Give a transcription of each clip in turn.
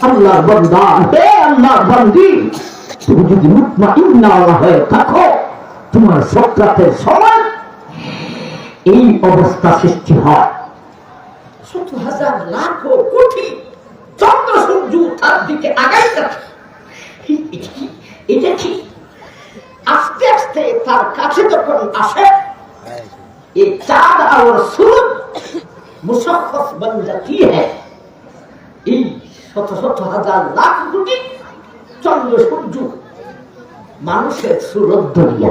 আল্লাহর বান্দা, হে আল্লাহর বান্দি, তুমি যদি মুতমাইন্না হয়ে থাকো, তোমার সাকরাতের সময় এই অবস্থা সৃষ্টি হয়। 70,000 লাখ কোটি চন্দ্র সূর্য তার দিকে আগাইতেছে। এটা কি আস্তে আস্তে তার কাছে যখন আসে, এই চাঁদ আর সূরজ মুশাফফ বন জাতি হ্যায়। এই শত শত হাজার লাখ কোটি চন্দ্র সূর্য মানুষের সুরত ধরিয়া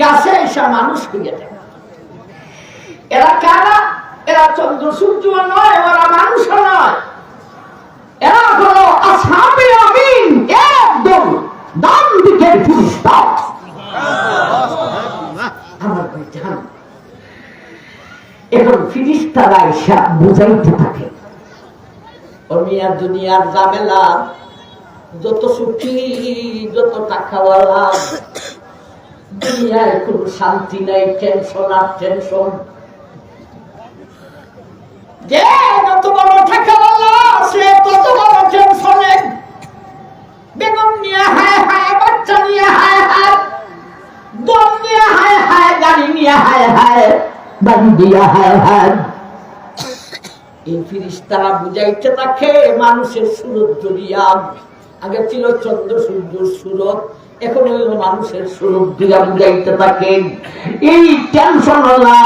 কাছে এসে মানুষ হইয়া যায়। এরা কারা? এরা চন্দ্র সূর্য নয়, ওরা মানুষও নয়, এরা হলো আসহাবে আমিন, একদম ডান দিকের ফেরেশতা। আমার ভাইজান, এখন ফেরেশতারা এসে বুঝাইতে থাকে, ও মিয়া দুনিয়ার ঝামেলা, যত সুখী যত টাকাওয়ালা, দুনিয়ায় কোনো শান্তি নাই, টেনশন আর টেনশন। যে যত বড় টাকাওয়ালা সে তত বড় টেনশনে, বেগম নিয়ে হায় হায়, বাচ্চা নিয়ে হায় হায়, দম নিয়ে হায় হায়, গাড়ি নিয়ে হায় হায়, বাড়ি দিয়া হায় হায়। এই ফেরেশতারা বুঝাইতে থাকে মানুষের সুরত জড়িয়া। আগে ছিল চন্দ্র সূর্যের সুরত, এখন হইল মানুষের সুরত দিয়া বুঝাইতে থাকে। এই টেনশন ওয়ালা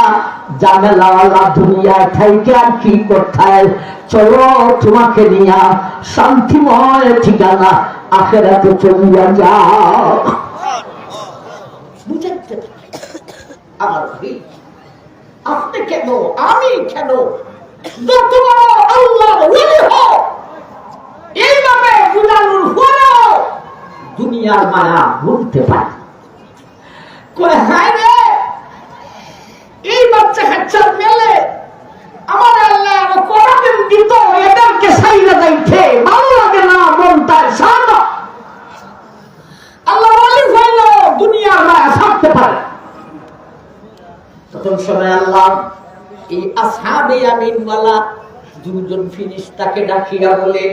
ঝামেলা ওয়ালা দুনিয়ায় থাইকে আর কি করতে? চলো তোমাকে নিয়া শান্তিময় ঠিকানা আখিরাতে চলিয়া যাও। বুঝাইতে থাকে আমার ভাই, আপনি কেন, আমি কেন, যত বড় আল্লাহর ওলি হোক, এইভাবে বুঝানোর পরেও দুনিয়ার মায়া ভুলতে পারে। কয় হায় রে, এই বাচ্চা কাচ্চার মেলে আমার আল্লাহ আরো কতদিন দিত, এদেরকে সাইরা যাইতে ভালো লাগে না, মন তার শান্ত। আল্লাহ ওলি হইল দুনিয়ার মায়া ছাড়তে পারে। তখন সময় আল্লাহ এই আসহাবে আমিন ওয়ালা দুজন ফেরেশতাকে ডাকিয়া বলেন,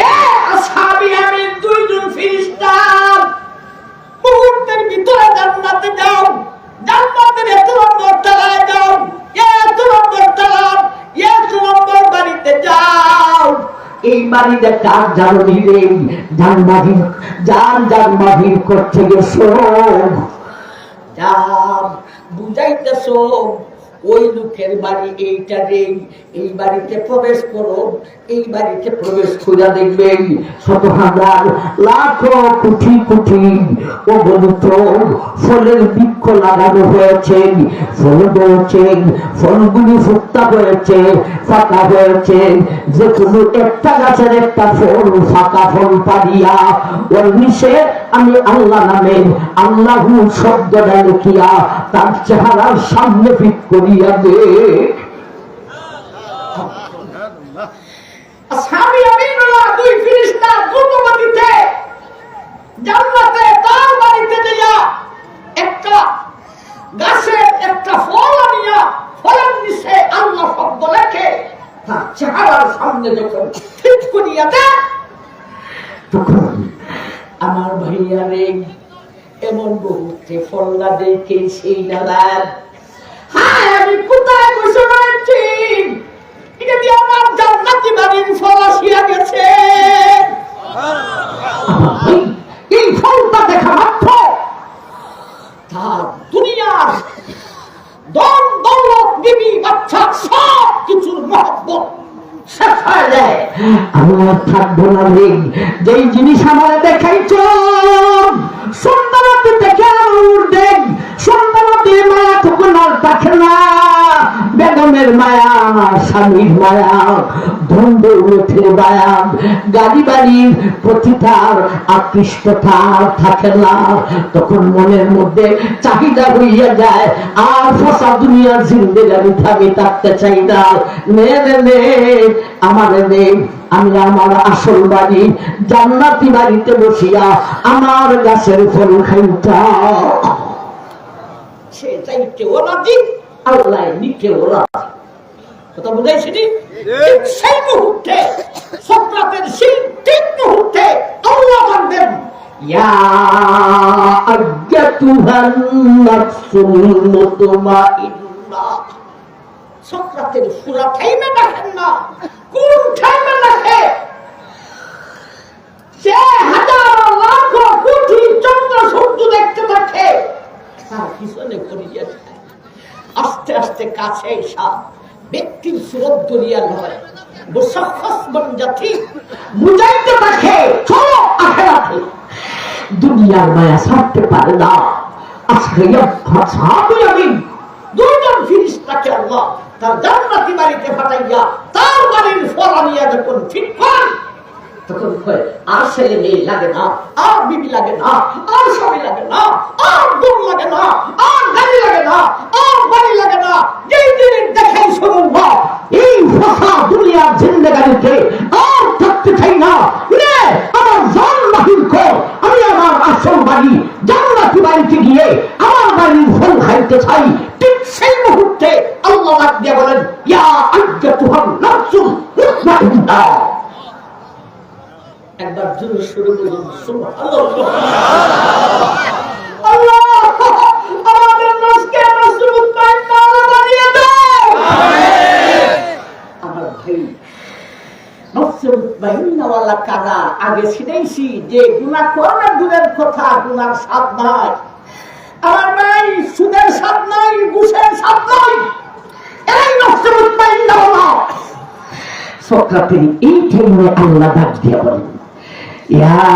এ আসহাবে আমিন দুইজন ফেরেশতা, মুহূর্তের ভিতরে জান্নাতে যাও, জান্নাতের এত নম্বর তলায় যাও, এত নম্বর তলা, এত নম্বর বাড়িতে যাও। এই বাড়িতে কাজ জানো দিলে জানবাহির করতে গেছো, যার বুঝাইতেছ ওই লোকের বাড়ি এইটা রে, এই বাড়িতে প্রবেশ করো, এই বাড়িতে প্রবেশ করে দেখবেন শত হাজার লাখ কোটি কোটি অগণিত ফলের বৃক্ষ লাগানো হয়েছে, ফল ধরেছে, ফলগুলি ফুটতা হয়েছে, ফাঁকা হয়েছে। যে কোনো একটা গাছের একটা ফল, ফাঁকা ফল পারিয়া ওর নিচে আমি আল্লাহ নামে আল্লাহু শব্দটা লিখিয়া তার চেহারার সামনে ফিট করিয়া দে। আসহাবে আমিনরা দুই ফেরেশতা দ্রুতগতিতে জান্নাতে তার বাড়িতে যাইয়া একটা গাছের একটা ফল আনিয়া ফলের নিচে আল্লাহ শব্দ লেখে তার চেহারার সামনে যখন ফিট করিয়া দেয়, তখন আমার ভাইয়া রে এমন বহুতে ফলটা দেখে সেই দাদার, হায় আমি কোথায় বসে রয়েছি, এটা দিয়ে আমার জান্নাতি বাড়ির ফল আসিয়া গেছে। এই ফলটা দেখা মাত্র তার দুনিয়ার ধন দৌলত বিবি বাচ্চা সব কিছুর মহব্বত শেষ হয়ে যায়। আমার থাকবো না রে, যেই জিনিস আমার দেখাইছ সন্তানতে দেখে দেখ, সন্তানতে মায়া তখন আর থাকে না, বেগমের মায়া, স্বামীর মায়া, ধন দৌলতের মায়া, গাড়ি বাড়ির প্রতি তার আকৃষ্টতা থাকে না। তখন মনের মধ্যে চাহিদা হইয়া যায়, আর ফসা দুনিয়ার জিন্দেগানি আমি থাকতে চাই না, নে আমার নে, আমি আমার আসল বাড়ি জান্নাতি বাড়িতে বসিয়া আমার গাছের ফল খাইতা। সে চাইতে ওরা দিক, আল্লাহ নিতে ওরা কথা বুঝাইছি। সেই মুহূর্তে আইয়াতুহান নাফসুল মুতমাইন্না। সক্রাতের পুরা টাইমে দেখেন না, কোন টাইমে দেখে সে হাজার লাখ কোটি চন্দ্র সূর্য দেখতে থাকে, তার পিছনে করিয়া যায়। আস্তে আস্তে কাছে এসা ব্যক্তির সুরত দরিয়া নয়, মুসাফফাস বনজাতি বুঝাইতে থাকে চলো আখিরাতে। দুনিয়ার মায়া ছাড়তে পারে না। দুইজন ফিরিস্তাকে আল্লাহ তার জান্নাতি বাড়িতে পাঠাইয়া তার বাড়ির ফল আনিয়া যখন ঠিক করেন, তখন কয় আর ছেলে মেয়ে লাগে না, আর বিবি লাগে না, আর স্বামী লাগে না, আর দূর লাগে না, আর গাড়ি লাগে না, আর বাড়ি লাগে না। যেই দিন দেখাই শুনুন এই ফাঁকা দুনিয়ার জিন্দেগানিতে আর থাকতে চাই না। আমার জান বাহির কর, আমি আমার আসল বাড়ি জান্নাতি বাড়িতে গিয়ে আমার বাড়ির ফল খাইতে চাই। ঠিক সেই মুহূর্তে আল্লাহ ডাক দিয়ে বলেন, ইয়া আইয়াতুহান নাফসুল মুতমাইন্না। একবার জোরে শুরু করুন সুবহানাল্লাহ। আল্লাহ আমাদের নফসকে নাফসুল মুতমাইন্না বানিয়ে দাও। আমার ভাই, নফসুল মুতমাইন্না ওয়ালা কারা আগে শিখাইছি যে গুনাহ করলে দূরের কথা, গুনার স্বাদ নাই। আমার নাই সুদের স্বাদ নাই, ঘুষের স্বাদ নাই, এই নফসুল মুতমাইন্না ওয়ালা। সক্রাতের এই টাইমে আল্লাহ ডাক দিয়ে বলেন, ইয়া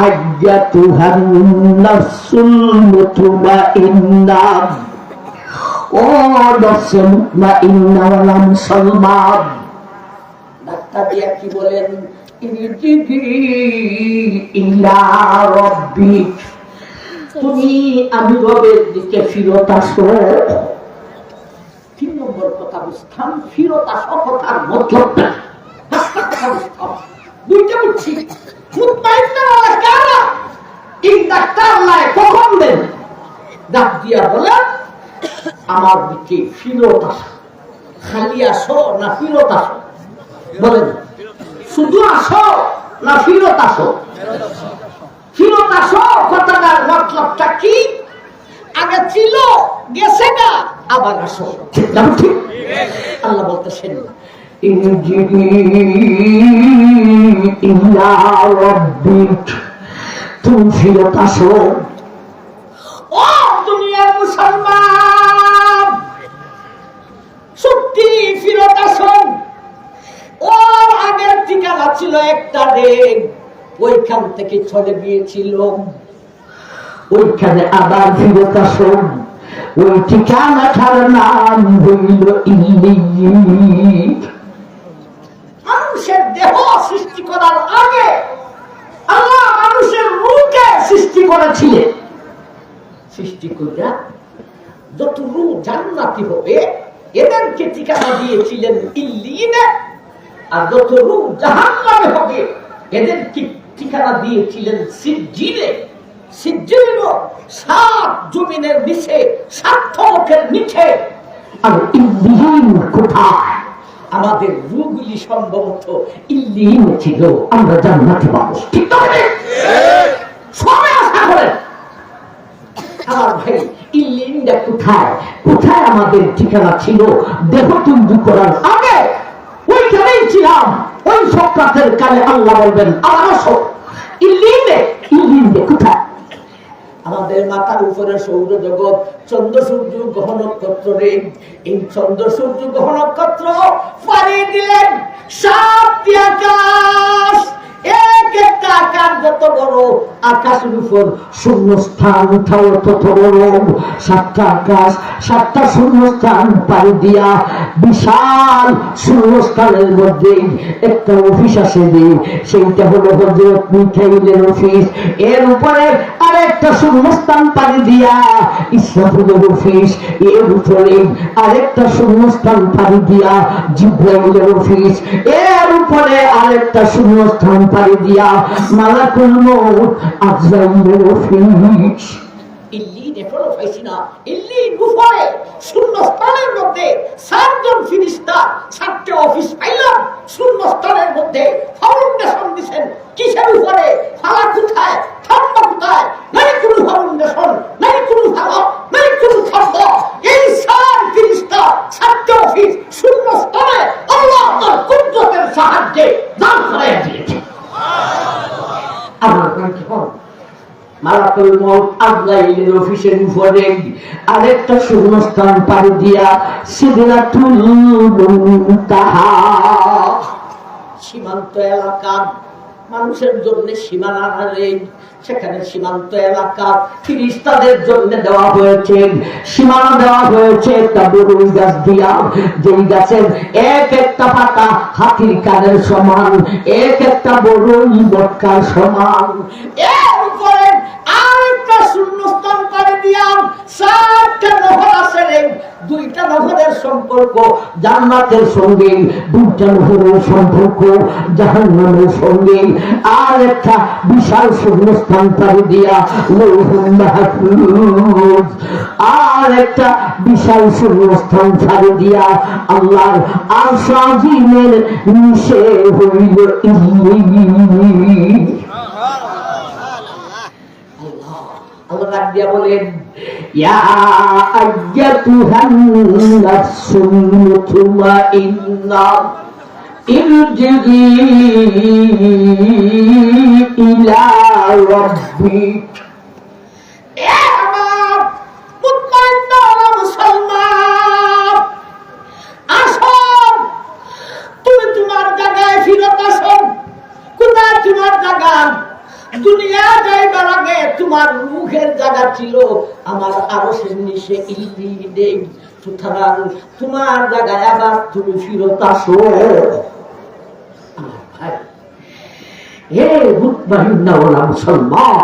আইয়াতুহান নাফসুল মুতমাইন্না। ও নফসুল মুতমাইন্না ওয়ালা মুসলমান, ডাক্তার দিয়া কি বলেন, ইরজিই ইলা রাব্বিক, তুমি আমি রবের দিকে ফিরত আসো। 3 নম্বর কথা বুঝতাম, ফিরত আসো কথার মতলবটা কথা বুঝতাম। দুইটা বুঝছি, মুতমাইন্না ওয়ালা কারা, এই ডাক্তার লাই কখন দেন, ডাক দিয়া বলেন আমার দিকে ফিরত আসো। খালি আসো না ফিরত আসো? বলেন, শুধু আসো না ফিরত আসো? ফিরত আসো কথাটার মতলবটা কি? আগে ছিল, গেছে না, আবার আসো। ঠিক? আল্লাহ বলতেছেন, তুমি ফিরত আসো। ও দুনিয়ার মুসলমান, সত্যি ফিরত আসো। ওর আগের ঠিকানা ছিল একটা দেশ, ওইখান থেকে চলে গিয়েছিল, ওইখানে আবার ফিরত আসো। ওই ঠিকানাটার নাম হইল ইল্লিয়িন। মানুষের দেহ সৃষ্টি করার আগে আল্লাহ মানুষের রূহকে সৃষ্টি করেছিলেন। সৃষ্টি করিয়া যত রূহ জান্নাতি হবে এদেরকে ঠিকানা দিয়েছিলেন ইল্লিয়িনে, আর যত রূহ জাহান্নামে হবে এদেরকে ঠিকানা দিয়েছিলেন সিজ্জিনে। সিজ্জিন 7 জমিনের নিচে, 7 তরফের নিচে। আর ইল্লিয়িন কোথায়? আমাদের রূহগুলি সম্ভবত ইল্লিয়িন ছিল, আমরা জান্নাতি মানুষ। ঠিক তো? সবাই আশা করেন। আমার ভাই, ইল্লিয়িনটা কোথায়? কোথায় আমাদের ঠিকানা ছিল দেহ তৈরি করার আগে? ওইখানেই ছিলাম। ওই সক্রাতের কালে আল্লাহ বলবেন আবার আসো। ইল্লিয়িনে, ইল্লিয়িনে কোথায়? আমাদের মাথার উপরে সৌরজগৎ, চন্দ্র সূর্য গ্রহ নক্ষত্র রে। এই চন্দ্র সূর্য গ্রহ নক্ষত্র পাড়ি দিলেন 7টি আকাশ। এক একটা আকাশ যত বড়, আকাশের উপর শূন্যস্থান তত বড়। 7টা আকাশ, 7টা শূন্যস্থান পাড়ি দিয়া বিশাল শূন্যস্থানের মধ্যে একটা অফিস আছে, যে সেইটা হলো হযরত মিকাইলের অফিস। এর উপরে আরেকটা শূন্যস্থান পাড়ি দিয়া ইসরাফিলের অফিস। এর উপরে আরেকটা শূন্যস্থান পাড়ি দিয়া জিবরাইলের অফিস। এর উপরে আরেকটা শূন্যস্থান পাড়ি দিয়া মালাকুল মউত আজরাইলের অফিস। ইল্লিয়িন এখনো পাইছি না। ইল্লিয়িন উপরে শূন্যস্থানের মধ্যে 7 জন ফেরেশতা, 7টে অফিস পাইলাম। শূন্যস্থানের মধ্যে ফাউন্ডেশন দিছেন। কিসের উপরে? ফালা কোথায়, থাম্বা কোথায়? নাই কোনো ফাউন্ডেশন। আমার কি হল মালাকুল মউত আজরাইলের অফিসের উপরে আরেকটা শূন্যস্থান পাড়ি দিয়া সিদরাতুল মুনতাহা সীমান্ত এলাকার মানুষের জন্য সীমানা নেই, সেখানে সীমান্ত এলাকা ফিরিস্তাদের জন্য দেওয়া হয়েছে, সীমানা দেওয়া হয়েছে একটা বড়ই গাছ দিয়া, যেই গাছের এক একটা পাতা হাতির কানের সমান, এক একটা বড়ই বটকার সমান। এর উপরে আরেকটা শূন্যস্থান করে দিলাম, 4টা নহর আছে রে। 2টা নহরের সম্পর্ক জান্নাতের সঙ্গে, 2টা নহরের সম্পর্ক জাহান্নামের সঙ্গে, আর একটা বিশাল শূন্যস্থান পাড়ি দিয়া লৌহুল মাহফুজ, আর একটা বিশাল শূন্যস্থান পাড়ি দিয়া আল্লাহর আরশ আজিমের নিচে হইল ইল্লিয়িন। আল্লাহ ডাক দিয়া বলেন, ইয়া আইয়াতুহান নাফসুল মুতমাইন্না ইরজিই ইলা রাব্বিক। এ আমার মুতমাইন্না মুসলমান, আসো তুমি তোমার জায়গায় ফিরত আসো। কোথায় তোমার জায়গা? দুনিয়া যাইবার আগে তোমার মুখের জায়গা ছিল আমার আরশের নিচে ইল্লিয়িনে, সুতরাং তোমার জায়গায় আবার তুমি ফিরত আসো। হে মুতমাইন্না ওয়ালা মুসলমান,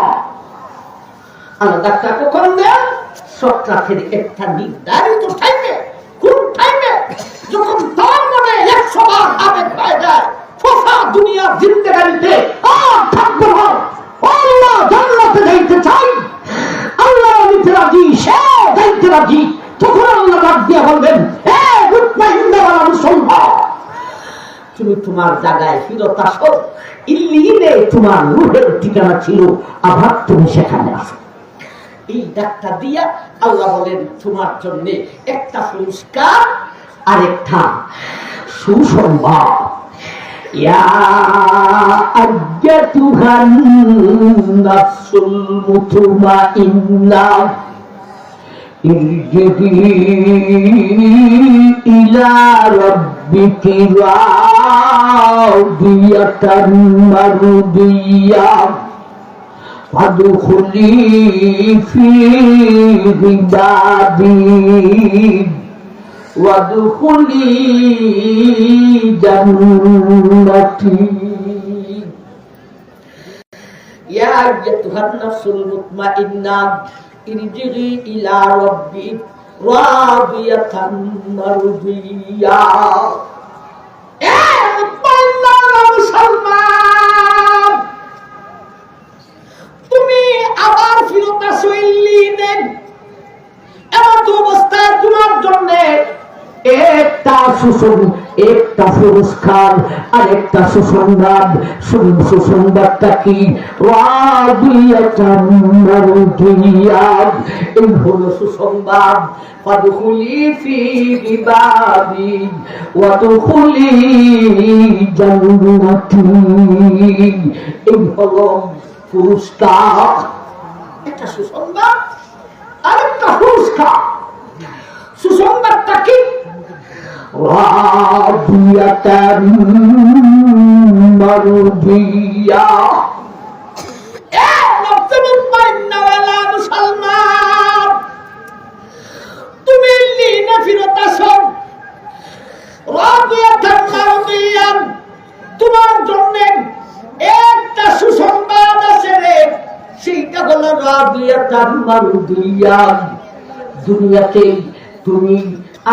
আল্লাহ ডাক্তার কখন দেন? সক্রাতের একটা নির্ধারিত টাইমে, কোন টাইমে? যখন তার মনে 100 বার আবেগ হয়ে যায়, ফসা দুনিয়া জিন্দেগানিতে আর থাকবো না, আল্লাহ জান্নাতে যাইতে চাই, আল্লাহ নিতে রাজি, সে যাইতে রাজি, তখন আল্লাহ ডাক দিয়া বলবেন, হে মুতমাইন্না ওয়ালা মুসলমান, তুমি তোমার জায়গায় ফিরত আসো। ইল্লিয়িনে তোমার রূহের ঠিকানা ছিল, আবার তুমি সেখানে আসো। এই ডাক্তার দিয়া আল্লাহ বলেন, তোমার জন্য একটা পুরস্কার, আরেকটা সুসংবাদ। ইয়া আইয়াতুহান নাফসুল মুতমাইন্না ইরজিই ইলা রাব্বিকি রাদিয়াতান মারদিয়া ফাদখুলি ফি ইবাদি ওয়াদখুলি জান্নাতি। ইয়া আইয়াতুহান নাফসুল মুতমাইন্না ইরজিই ইলা রাব্বিক রাদিয়াতান মারদিয়া। এ মুতমাইন্না মুসলমান, তুমি আবার ফিরত আসো ইল্লিয়িনে। এমন অবস্থায় তোমার জন্য একটা একটা পুরস্কার আর একটা সুসংবাদ। সুসংবাদটা কি? রাদিয়াতান মারদিয়া, এই হলো সুসংবাদ। ফাদখুলি ফি ইবাদি ওয়াদখুলি জান্নাতি, এই হলো পুরস্কার। একটা সুসংবাদ, আরেকটা পুরস্কার। সুসংবাদটা কি? রাদিয়াতান মারদিয়া। এ নফসে মুতমাইন্না ওয়ালা মুসলমান, তুমি ইল্লিয়িনে ফিরত আসো। রাদিয়াতান মারদিয়া, তোমার জন্য একটা সুসংবাদ আছে রে, সেইটা হলো রাদিয়াতান মারদিয়া। দুনিয়াতে তুমি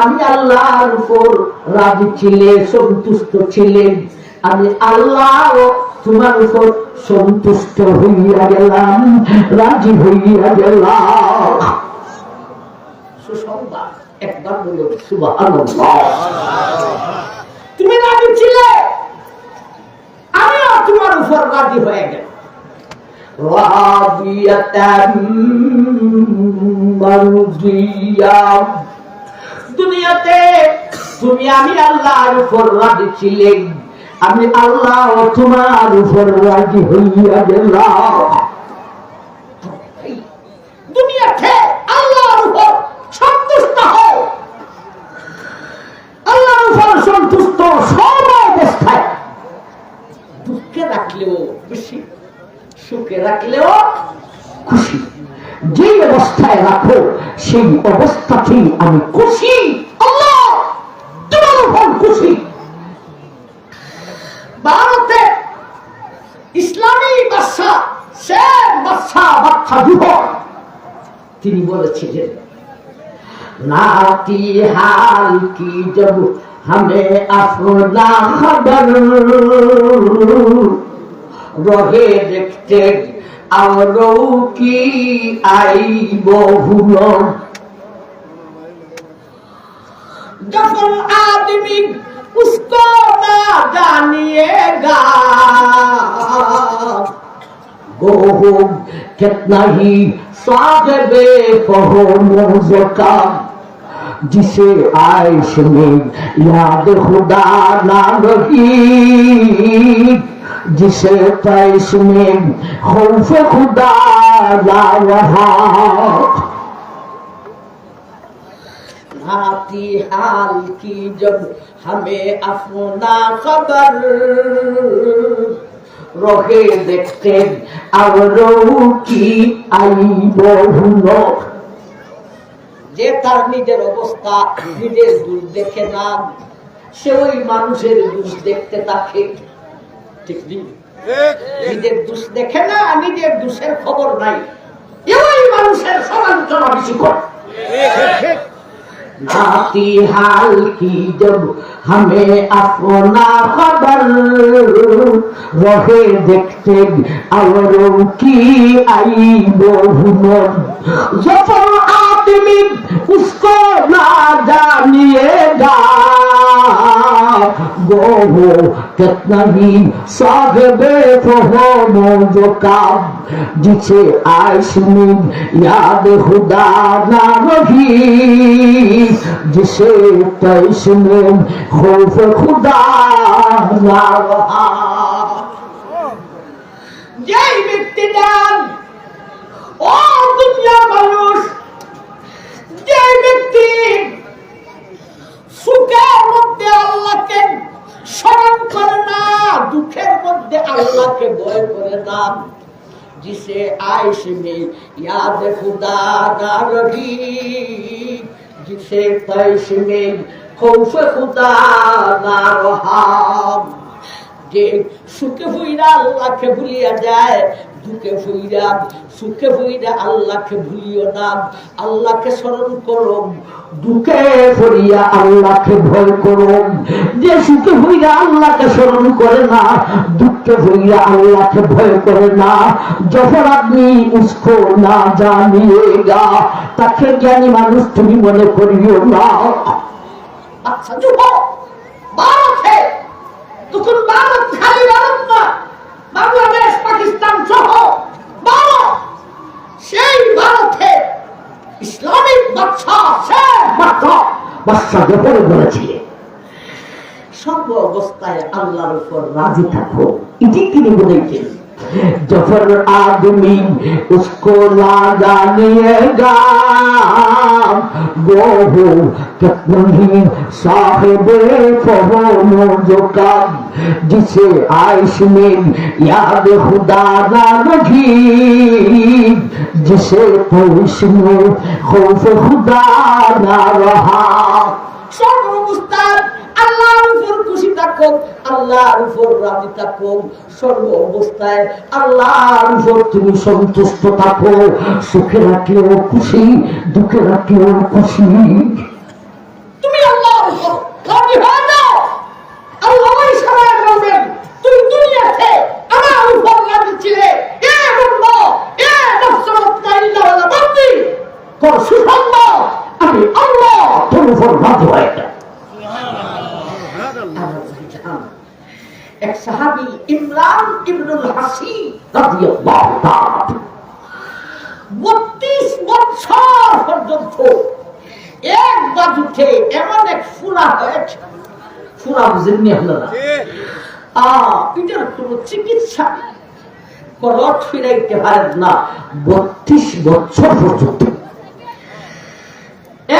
আমি আল্লাহর উপর রাজি ছিলে, সন্তুষ্ট ছিলেন, আমি আল্লাহ তোমার উপর সন্তুষ্ট হইয়া গেলাম, রাজি হইয়া গেলাম। সুসংবাদ, একবার বলো সুবহানাল্লাহ। তুমি রাজি ছিলে, আমিও তোমার উপর রাজি হয়ে গেলাম। রাদিয়াতান মারদিয়া, দুনিয়াতে তুমি আমি আল্লাহর উপর রাজি ছিলেন, আমি আল্লাহ তোমার উপর রাজি হইয়া গেলাম। দুনিয়াতে আল্লাহর উপর সন্তুষ্ট হও, আল্লাহর উপর সন্তুষ্ট সব অবস্থায়, দুঃখে রাখলেও খুশি, সুখে রাখলেও খুশি। যে অবস্থায় রাখো সেই অবস্থাতেই আমি খুশি। আল্লাহ তোমার উপর খুশি। ভারতে ইসলামী বাদশা শেখ বাদশাহ বাদশাহ তিনি বলেছিলেন, नाती हाल की जब हमें अपना खबर रहे देखते औरों की आई बहुलो। जब आदमी उसको ना जानिएगा वो कितना ही साहिबे कहो मौज़का, जिसे आयश में याद खुदा ना रही, जिसे तैश में खौफ खुदा ना रहा। नाती हाल की जब हमें अपना खबर रहे देखते औरों की आई बहुलो। যে তার নিজের অবস্থা নিজের দোষ দেখে না, সে ওই মানুষের দোষ দেখতে থাকে। ঠিক নেই? নিজের দোষ দেখে না, নিজের দোষের খবর নাই, ওই মানুষের সমালোচনা বেশি করে। नाती हाल की जब हमें अपना खबर रहे देखते औरों की आई बहुलो। जब आदमी उसको ना जानिएगा वो कितना ही साहिबे मौज़का, जिसे आयश में याद खुदा ना रही, जिसे तैश में खौफ खुदा ना रहा। যেই ব্যক্তি যান ও দুনিয়া মানুষ, যে ব্যক্তি সুখের মধ্যে আল্লাহকে স্মরণ করে না, দুঃখের মধ্যে আল্লাহকে ভয় করে না, जिसे आयश में याद खुदा ना रही, जिसे तैश में खौफ खुदा ना रहा। যে সুখে ফুইরা আল্লাহকে ভুলিয়া যায়, দুঃখে ফুইরা সুখে ফুইরা আল্লাহকে ভুলিও না, আল্লাহকে স্মরণ করো, দুঃখে পড়িয়া আল্লাহকে ভয় করো। যে সুখে হইয়া আল্লাহকে স্মরণ করে না, দুঃখে হইয়া আল্লাহকে ভয় করে না, যখন আপনি উসকো না জানিয়েগা, তাকে জ্ঞানী মানুষ তুমি মনে করিও না। আচ্ছা যুবক, ভারতে তখন ভারত খালি ভারত না, বাংলাদেশ পাকিস্তান সহ ভারত, সেই ভারতে ইসলামিক বাদশাহ শেখ বাদশাহ জফর বলেছিলেন, সর্ব অবস্থায় আল্লাহর উপর রাজি থাকো। এটি তিনি বলেছেন, जफर आदमी उसको ना जानिएगा वो हो कितना ही साहिबे मौज़का, जिसे आयश में याद खुदा ना रही, जिसे तैश में खौफ खुदा ना रहा। সর্বস্থান আল্লাহর উপর খুশি থাকো, আল্লাহর উপর রাজি থাকো, সর্ব অবস্থায় আল্লাহর উপর তুমি সন্তুষ্ট থাকো। সুখে রাখলেও খুশি, দুঃখে রাখলেও খুশি। তুমি আল্লাহর উপর রাজি হয়ে যাও। আল্লাহ ইশারায় বলবেন, তুমি দুনিয়াতে আমার উপর রাজি ছিলে, এ বন্ধু, এ নফসুল মুতমাইন্না ওয়ালা বান্দি, তোর সুসংগ আমি আল্লাহ তোর উপর রাজি হয়ে যাই। এক সাহাবী ইমরান ইবনুল হাসিন রাদিয়াল্লাহু তাআলা 32 বছর পর্যন্ত এক বাজুতে এমন এক ফুলা হয়েছে, ফুলা বুঝেননি আপনারা? এটার কোনো চিকিৎসা করত ফিরাইতে পারেন না 32 বছর পর্যন্ত।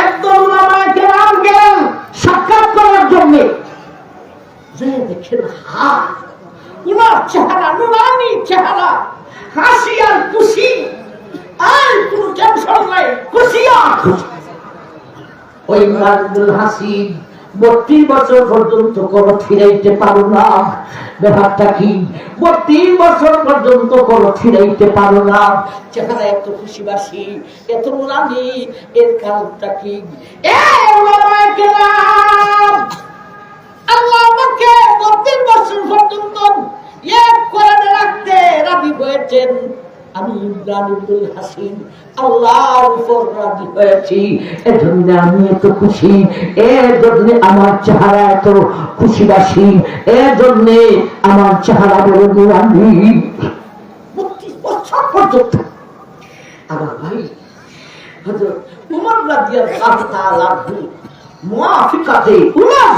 একদম আমাকে নাম গেলেন সাক্ষাৎ করার জন্য, দেখেন উনার চেহারা নুরানি চেহারা, হাসি আর খুশি, আর কোন টেনশন নাই, খুশি আর খুশি। ওই আব্দুল হাসিব 32 বছর পর্যন্ত করত ফিরাইতে পারো না। ব্যাপারটা কি? 32 বছর পর্যন্ত করত ফিরাইতে পারো না, চেহারা এত খুশিবাসী, এত নুরানি, এর কারণটা কি? আল্লাহ আমাকে 32 বছর পর্যন্ত এক কোরআনে রাখতে রাজি হয়েছেন। আমি ইব্রাহিমুল হাসিন আল্লাহর উপর রাজি হয়েছি, এজন্য আমি এত খুশি, এজন্য আমার চেহারা এত খুশিবাসী, এজন্য আমার চেহারা বড় নুরানি। 32 বছর পর্যন্ত। আমার ভাই হযরত উমর রাদিয়াল্লাহু তাআলা মুআফিকাতে উমর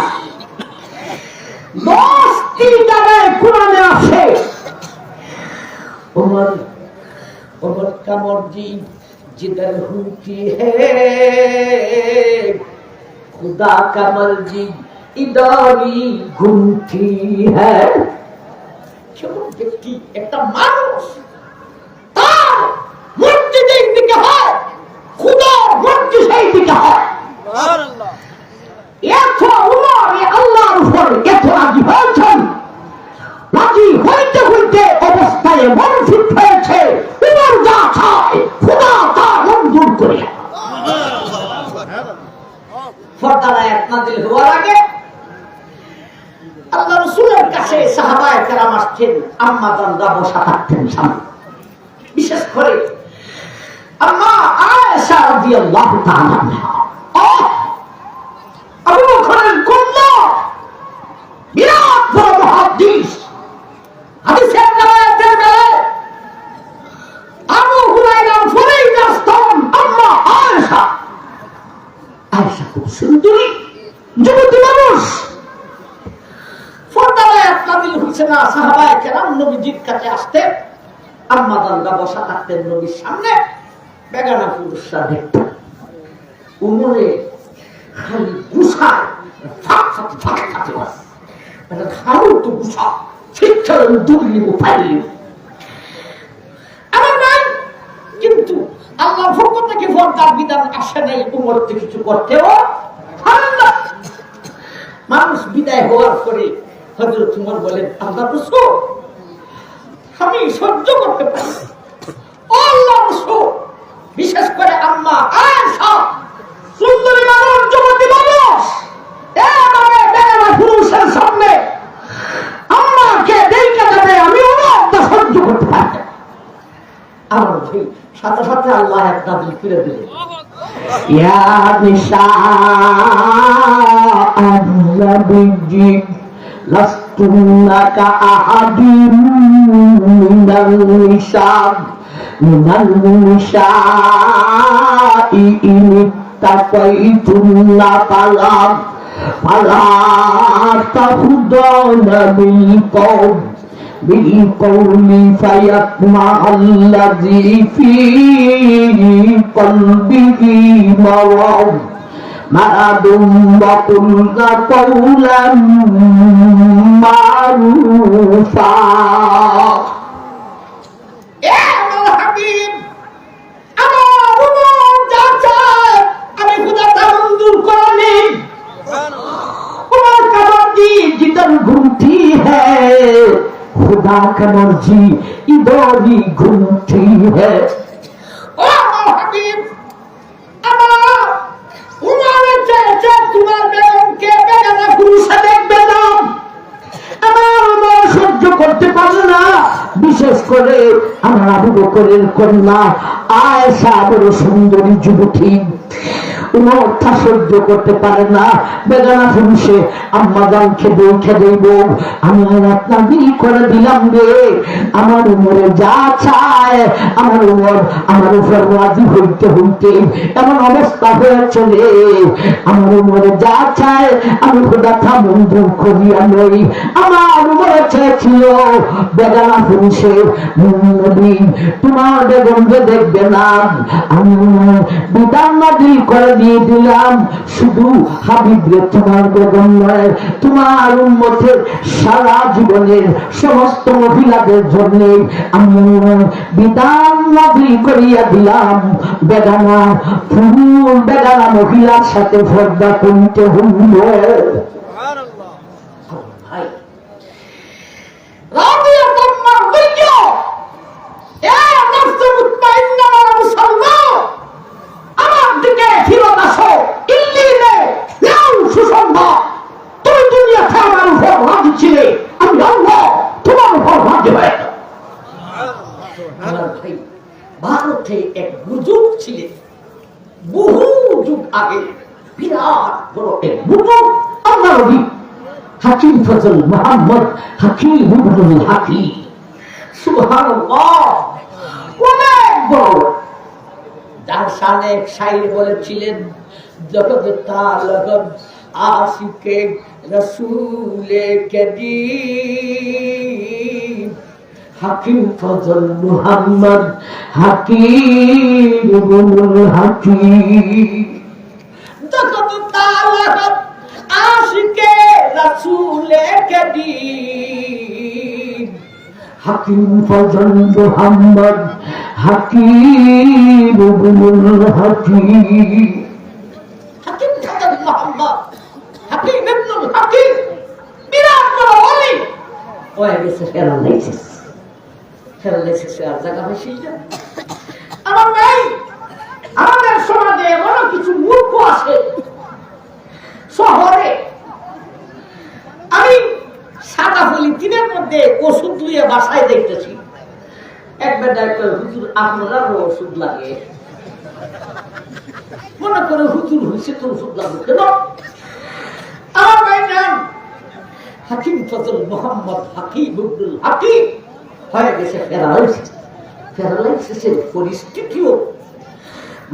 10টি জায়গায় কোরআনে আছে उमर उमर का मर्जी जिधर होती है, खुदा का मर्जी इधर ही घूमती है। কেমন ব্যক্তি একটা মানুষ, তার মর্জি যেই দিকে হয় খুদার মর্জি সেই দিকে হয়। সুবহানাল্লাহ। এত উমর আল্লাহর উপর এত রাজি হয়েছেন, রাজি হইতে হইতে অবস্থায় মন ফিট হয়েছে, উমর যা চায় খুদা তা মঞ্জুর করে। ফরদার আয়াত নাযিল হওয়ার আগে আল্লাহ রাসূলের কাছে সাহাবায়ে কেরাম আসছেন, আম্মা জানরা বসা থাকতেন সামনে। বিশেষ করে আম্মা আয়েশা রাদিয়াল্লাহু তাআলা আনহা, আবু বকরের কন্যা, বিরাট বড় মুহাদ্দিস, হাদিসের রাওয়ায়াতের বেলায় আবু হুরায়রার পরেই আসতেন আম্মা আয়েশা। আয়েশা খুব সুন্দরী যুবতী মানুষ। ফরদায় নাযিল হচ্ছে না, সাহাবায়ে কেরাম নবীজির কাছে আসতেন, আম্মা জানরা বসা থাকতেন নবীর সামনে, বেগানা পুরুষরা দেখতেন। উমরে খালি গুছায় ফাঁক ফাঁক ফাঁক ফাঁকে বস, এটা খাও তো গুছা শিক্ষার দুর্লিম পাইল। আমার নাই, কিন্তু আল্লাহ পক্ষ থেকে ফরদার বিধান আসে নাই উমরকে কিছু করতেও পারেন না। মানুষ বিদায় হওয়ার পরে হযরত উমর বলেন, আল্লাহ রাসূল আমি সহ্য করতে পারি। ও আল্লাহ রাসূল, বিশেষ করে আম্মা আয়েশা সুন্দরী মানুষ, যুবতী মানুষ, এভাবে বেগানা পুরুষের সামনে আম্মাকে দেখে যাবে, আমি ওটা সহ্য করতে পারি না। আমার ভাই সাথে সাথে আল্লাহ একটা নাযিল করে দিলেন, ইয়া নিসা আন-নবী লাস্তুন্না কাআহাদিন মিনাল নিসাই ইন তাকাইতুন্না ফালা তাখুদানা بالقول فيطمع الذي في قلبه مرض وقلن قولا معروفا। घूमती है खुदा का मर्जी इधर ही घूमती है। ओ हबीब আমার উমারে চেয়ে তোমার বেগমকে বেগানা পুরুষে দেখবে না, আমার মন সহ্য করতে পারে না। বিশেষ করে আমার আবু বকরের কন্যা আয়েশা বড় সুন্দরী যুবতী, উমর তা সহ্য করতে পারে না। বেদনা পুরুষে আম্মা জান খেদেই বউ, আমি আয়াত নাযিল করে দিলাম রে, আমার উমরে যা চায় আমার উমর আমার উপর রাজি হইতে হইতে এমন অবস্থা হয়েছে রে, আমার উমরে যা চায় আমি খোদা তা মঞ্জুর করিয়া নই। আমার উমরে চেয়েছিল বেদনা পুরুষে নবী তোমার বেগমকে দেখবে না, আমি বিধান নাযিল করে দিয়ে দিলাম, শুধু হাবিবরে তোমার বেগম নয়, তোমার উম্মতের সারা জীবনের সমস্ত মহিলাদের জন্য আমি বিধান নাযিল করিয়া দিলাম, বেগানা ফুল বেগানা মহিলার সাথে পর্দা করিতে হইল। আমার দিকে ফিরত আসো, ইল্লিনে নাও সুসংবাদ, তুমি দুনিয়াতে আমার উপর রাজি ছিলে, আমি আল্লাহ তোমার উপর রাজি হয়ে গেলাম। আমার ভাই, ভারতে এক বুজুর্গ ছিলেন, বহু যুগ আগে, বিরাট বড় এক বুজুর্গ, আল্লাহ নবী হাকিম ফজল মুহাম্মদ হাকিম ইবনুল হাকিম, সুবহানাল্লাহ, অনেক বড়। যার শানে এক শায়র বলেছিলেন, জগৎ তালগত আশিকে রসূলে করিম, হাকিম ফজল মুহাম্মদ হাকিম ইবনুল হাকিম, জগৎ তালগত আশিকে রসূলে করিম, হাকিম ফজল মুহাম্মদ হাকিম ইবনুল হাকিম, হাকিম ফজল মুহাম্মদ হাকিম ইবনুল হাকিম, বিরাট বড় ওলি হয়ে গেছে প্যারালাইসিস। প্যারালাইসিসে আর জায়গা হয়েছে না। আমার ভাই, আমাদের সমাজে এমন কিছু মূর্খ আছে শহরে, আমি সাদা পলিথিনের মধ্যে ওষুধ ধুয়ে বাসায় দেখতেছি, একবার ডাক্তার হুজুর আপনারও ওষুধ লাগে, মনে করে হুজুর হয়েছে তো ওষুধ লাগবে কেন? আমার ভাই নাম হাকিম ফজল মুহাম্মদ হাকিম ইবনুল হাকিম হয়ে গেছে প্যারালাইসিস। প্যারালাইসিসের পরিস্থিতিও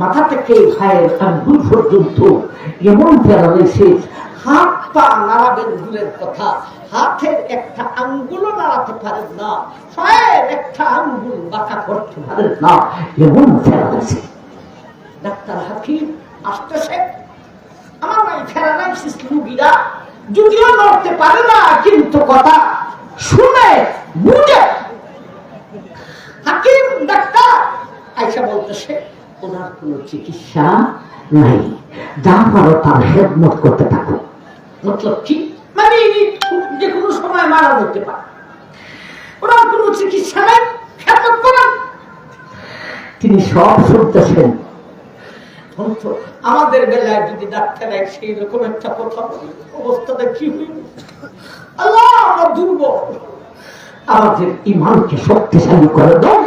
মাথা থেকে ভাইয়ের আঙ্গুল পর্যন্ত এমন প্যারালাইসিস, হাত পা নাড়াবেন দূরের কথা, হাতের একটা আঙ্গুলও নাড়াতে পারেন না, পায়ের একটা আঙ্গুল বাঁকা করতে পারেন না, এমন প্যারালাইসিস। ডাক্তার হাকিম আসতেছে, আমার ভাই প্যারালাইসিস রোগীরা যদিও নড়তে পারে না, কিন্তু কথা শুনে বুঝে। হাকিম ডাক্তার আইসা বলতেছে, ওনার কোন চিকিৎসা নাই, যা পারো তার খেদমত করতে থাকো। মতলব কি? মানে যে কোনো সময় মারা যেতে পারে, ওনার কোন চিকিৎসা নেই, খেদমত করেন। তিনি সব শুনতেছেন। আমাদের বেলায় যদি ডাক্তার সেই রকম একটা কথা বলি, অবস্থাটা কি হইল? আল্লাহ, আমরা দুর্বল, আমাদের ইমানকে শক্তিশালী করে দাও,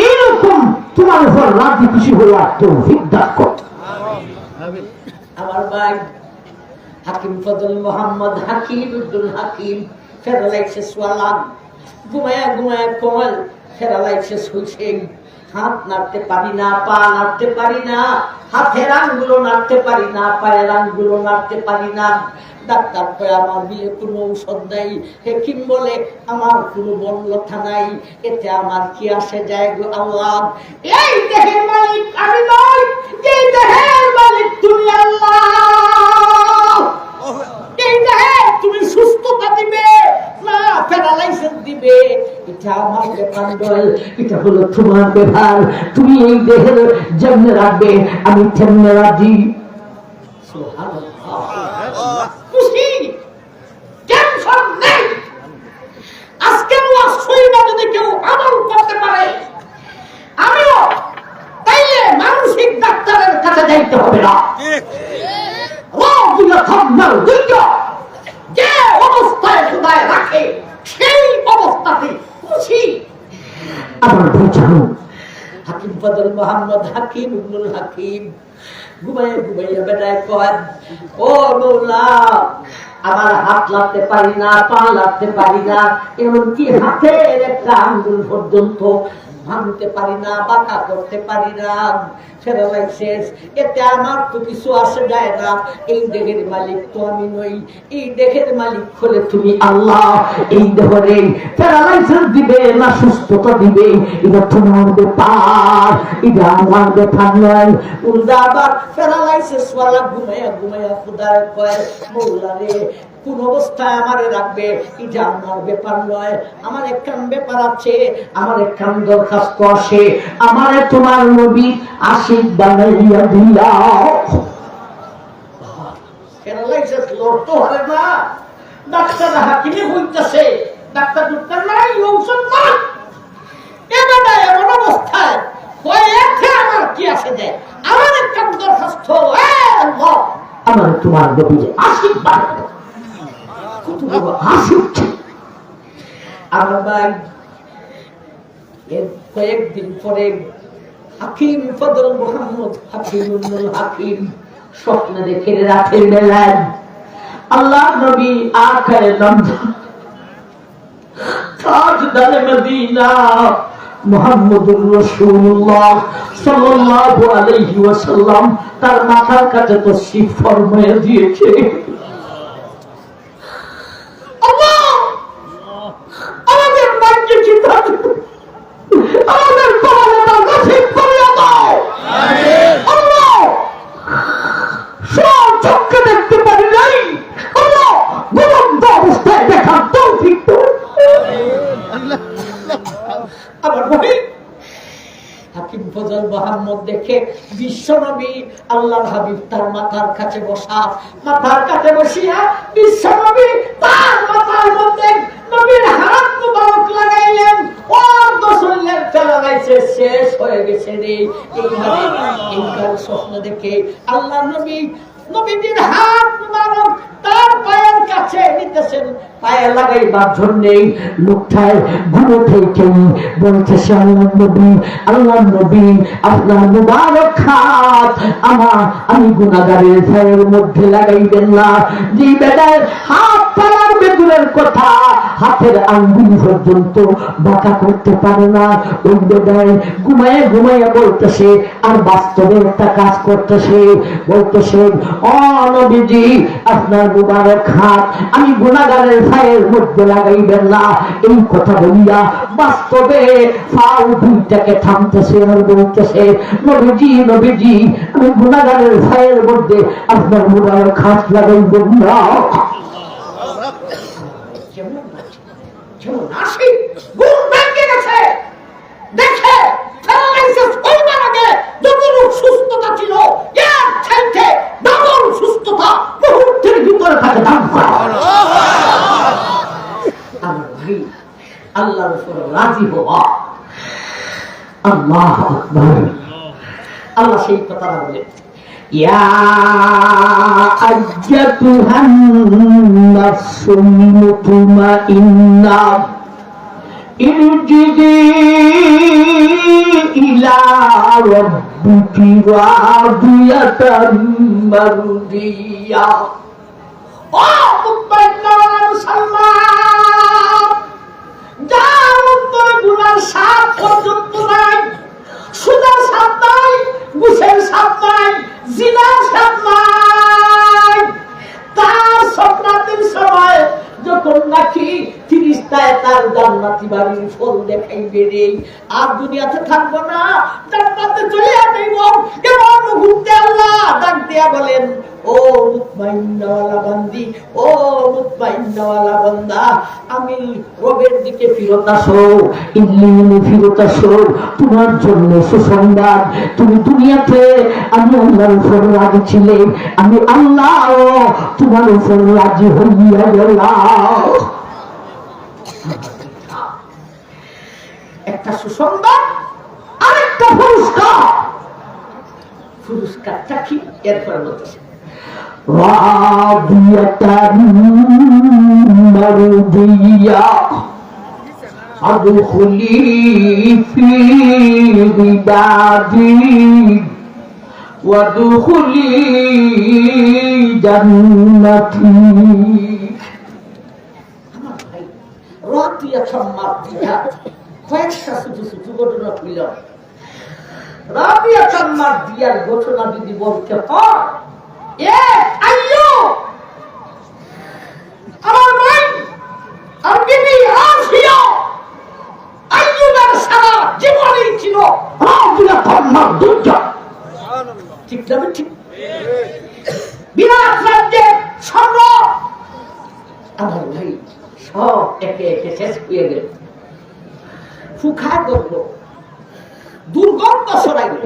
এইরকম তোমার উপর রাজি খুশি হওয়া তৌফিক দান করো। আমার ভাই হাকিম ফজল মুহাম্মদ হাকিম ইবনুল হাকিম প্যারালাইসিস ওয়ালা, ঘুমায়া ঘুমায়া কমল প্যারালাইসিস হয়েছে, হাত নাড়তে পারি না, পা নাড়তে পারি না, হাতের আঙ্গুলো নাড়তে পারি না, পায়ের আঙ্গুলো নাড়তে পারি না। ডাক্তার কয় আমার বিয়ে কোনো ঔষধ নাই। হেকিম বলে আমার কোনো বনলতা নাই, এতে আমার কি আসে যায় গো আল্লাহ? এই দেহের মালিক আমি নই, এই দেহের মালিক তুমি আল্লাহ। এই দেহে তুমি সুস্থতা দিবে না প্যারালাইসিস দিবে, এটা আমার ব্যাপার নয়, এটা হলো তোমার ব্যাপার, তুমি এই দেহের জন্য রাখবে, আমি তেমনি রাজি। খুশি, টেনশন নেই। আজকে না যদি কেউ আমল করতে পারে, আমিও তাইলে মানসিক ডাক্তারের কাছে যাইতে হবে না। যে অবস্থায় খুদায় রাখে সেই অবস্থাতে খুশি। আমার বুঝানো হাকিম ফজল মুহাম্মদ হাকিম ইবনুল হাকিম ঘুমাইয়া ঘুমাইয়া বেটায় কয়, ও মৌলা, আমার হাত লাগতে পারি না, পা লাগতে পারি না, এমনকি হাতের একটা আঙ্গুল পর্যন্ত ভাঙতে পারি না, বাঁকা করতে পারি না, প্যারালাইসিস। এতে আমার তো কিছু আসে যায় না। এই দেহের মালিক তো আমি নই, এই দেহের মালিক হলে তুমি আল্লাহ। এই দেহরে প্যারালাইসিস দিবে না সুস্থতা দিবে, এটা তোমার ব্যাপার, এটা আমার ব্যাপার নয়। উল্টা আবার প্যারালাইসিস ওয়ালা ঘুমাইয়া ঘুমাইয়া খুদার কয়, মৌলা রে, কোন অবস্থায় আমারে রাখবে এটা আমার ব্যাপার নয়, আমার একখান ব্যাপার আছে, আমার একখান দরখাস্ত আসে, আমারে তোমার নবী আশিক বানাইয়া দিলাও। প্যারালাইসিস লড়তে হবে না, ডাক্তার হাকিমে হইতেছে, ডাক্তার ডক্টর নাই, ঔষধ নাই, এটা এমন অবস্থায় কয়েছে আমার কি আসে দেয়, আমার একখান দরখাস্ত, আমার তোমার নবী আশিক বানাইয়া আমার ভাই। কয়েকদিন পরে হাকিম ফজল মোহাম্মদ হাকিমুল হাকিম স্বপ্নে দেখে রাতের বেলায় আল্লাহ নবী আখেরে রমজান তাজদারে মদিনা মুহাম্মদুর রাসূলুল্লাহ সাল্লাল্লাহু আলাইহি ওয়াসাল্লাম তার মাথার কাছে তো শিব ফরমায়া দিয়েছে, আমাদের কবরটা নসিব করিয়া দাও। আল্লাহ সব চোখে দেখতে পারি নাই, আল্লাহ ঘুমন্ত অবস্থায় দেখার তৌফিক দাও। আমার ভাই হাকিম ফজল মোহাম্মদ দেখে বিশ্বনবী আল্লাহর হাবিব তার মাথার কাছে বসা, মাথার কাছে বসিয়া বিশ্বনবী তার মাথার মধ্যে নবীর হাত মুবারক লাগাইলেন। ওর দশলের প্যারালাইসিস শেষ হয়ে গেছে রে। এইবার স্বপ্ন দেখে আল্লাহ নবী নবীর হাত মুবারক তার পায়ের কাছে নিতেছেন, পায়ে লাগাইবার জন্যে লোকটায় ঘুমো থেকে বলতেছে, আল্লাহ নবী আপনার মুবারক হাত আমি গুনাহগারের পায়ের মধ্যে লাগাইবেন না। যে বেটার হাত পালার বেদুরের কথা হাতের আঙ্গুল পর্যন্ত বাঁকা করতে পারে না, ওই বেটায় ঘুমায় ঘুমাইয়া বলতেছে, আর বাস্তবে একটা কাজ করতেছে, বলতেছে, ও নবীজি আপনার মুবারক হাত আমি গুনাহগারের পায়ের মধ্যে লাগাইবেন না। এই কথা বলিয়া বাস্তবে পাও দুইটাকে থামতেছে আর বলতেছে, নবীজি নবীজি আমি গুনাহগারের পায়ের মধ্যে আপনার মুবারক হাত লাগাইবেন না। দেখে সুস্থতা ছিল, এর চাইতে ডাবল সুস্থতা মুহূর্তের ভিতরে থাকে। আমার ভাই আল্লাহর উপর রাজি হওয়া, আল্লাহু আকবার। আল্লাহ সেই কথাটা বলেন, ইয়া আইয়াতুহান নাফসুল মুতমাইন্না ইরজিই ইলা রাব্বিকি রাদিয়াতান মারদিয়া। ও মুতমাইন্না মুসলমান, যার অন্তরে গুনার সাপ পর্যন্ত নাই, সুদের সাপ নাই, ঘুষের সাপ নাই, জিনার সাপ নাই, তার স্বপ্নাতের সময় যখন নাকি ফিরিস্তায় তার জান্নাতি বাড়ির ফল দেখাইবে রে, আর দুনিয়াতে থাকবো না, জান্নাতে চলে যাইব। এমন মুহূর্তে আল্লাহ ডাক দিয়া বলেন, ও মুতমাইন্নাওয়ালা বান্দি, ও মুতমাইন্নাওয়ালা বান্দা, আমি রবের দিকে ফিরত আসো, ইল্লিনে ফিরত আসো, তোমার জন্য সুসংবাদ। তুমি দুনিয়াতে আমি আল্লাহর উপর রাজি ছিলে, আমি আল্লাহ তোমার উপর রাজি হইয়া গেলাম। একটা সুসংবাদ আর একটা পুরস্কার। পুরস্কারটা কি? এরপরে বলতেছে, রাদিয়াতান মারদিয়া আদখুলি ফি ইবাদি ওয়াদখুলি জান্নাতি। আমার ভাই রাতিয়া সম্মার দিয়া কয়েকটা ছোট ছোট ঘটনা হইল। রাতিয়া সম্মার দিয়ার ঘটনা যদি বলতে হয়, আমার ভাই আর বিবি আসিয়া আইয়ুবের সারা জীবনই ছিল রাতিয়া সম্মার দুর্যোগ। ঠিক না ঠিক? বিরাট রাজ্যের সম্রাট আমার ভাই সব একে একে শেষ হয়ে গেল। ফুখা করলো, দুর্গন্ধ ছড়াই গেল।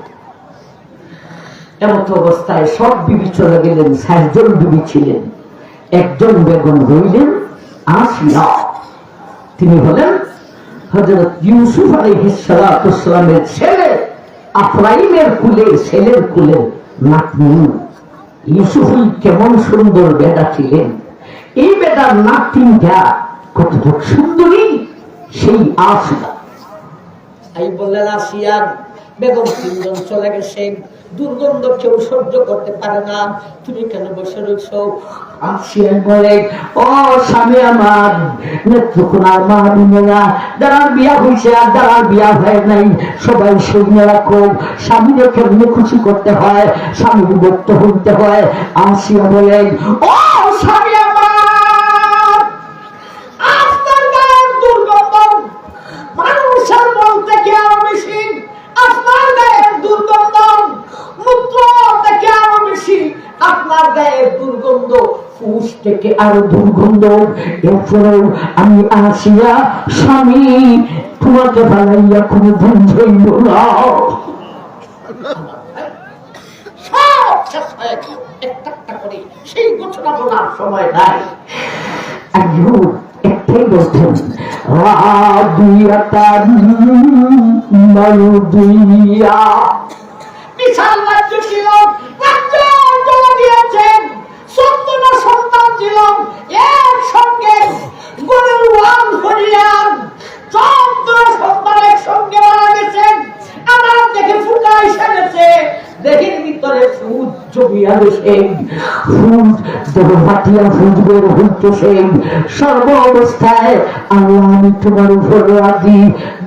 এমত অবস্থায় সব বিবি চলে গেলেন। ৬০ জন বিবি ছিলেন, একজন বেগম হইলেন আসিয়া। তিনি হলেন হযরত ইউসুফ আলাইহিস সালামের ছেলে, আফরাইমের কুলের ছেলের কুলের নাতনি। ইউসুফ কেমন সুন্দর বেটা ছিলেন। এই বেটার নাতনিটা কতটুকু সুন্দরী, সেই আসিয়া। এই বললেন আসিয়ার বেগম ৩ জন চলে গেছে, দুর্গন্ধ কেউ সহ্য করতে পারে না, তুমি কেন বসে রয়েছ? আসিয়া বলে, ও স্বামী আমার, নেত্রকোনার মা বোনেরা, যারা বিয়া হয়েছে আর যারা বিয়া হয় নাই, সবাই শুনে রাখো, স্বামীকে কেমনি খুশি করতে হয়, স্বামী বিভক্ত হইতে হয়। আসিয়া বলে, ও স্বামী আমার, আপনার গায়ের দুর্গন্ধ মানুষের মন থেকে আরো বেশি, আপনার গায়ের দুর্গন্ধ মূত্র থেকে আরো বেশি, আপনার গায়ের দুর্গন্ধ ফুস থেকে আরো দুর্গন্ধ। এরপরেও আমি আসিয়া স্বামী তোমাকে বানাইয়া কোনো দিন ধরল না। সব শেষ হয়ে গেল একটা একটা করে। সেই ঘটনা বলার সময় নাই। আইয়ুব একটাই বলতেন, রাদিয়াতান মারদিয়া। বিশাল রাজ্য ছিল, রাজ্য চলে দিয়েছেন। ১৪টা সন্তান ছিল, একসঙ্গে গরুর ওয়ান হরিয়ান ১৪ সন্তান একসঙ্গে মারা গেছেন। আমার দেখে ফুটা এসে গেছে, দেহের ভিতরে ফুট জমিয়া গেছে, ফুট দেহ ফাটিয়া ফুট বের হইতেছে। সর্ব অবস্থায় আল্লাহ আমি তোমার উপর রাজি,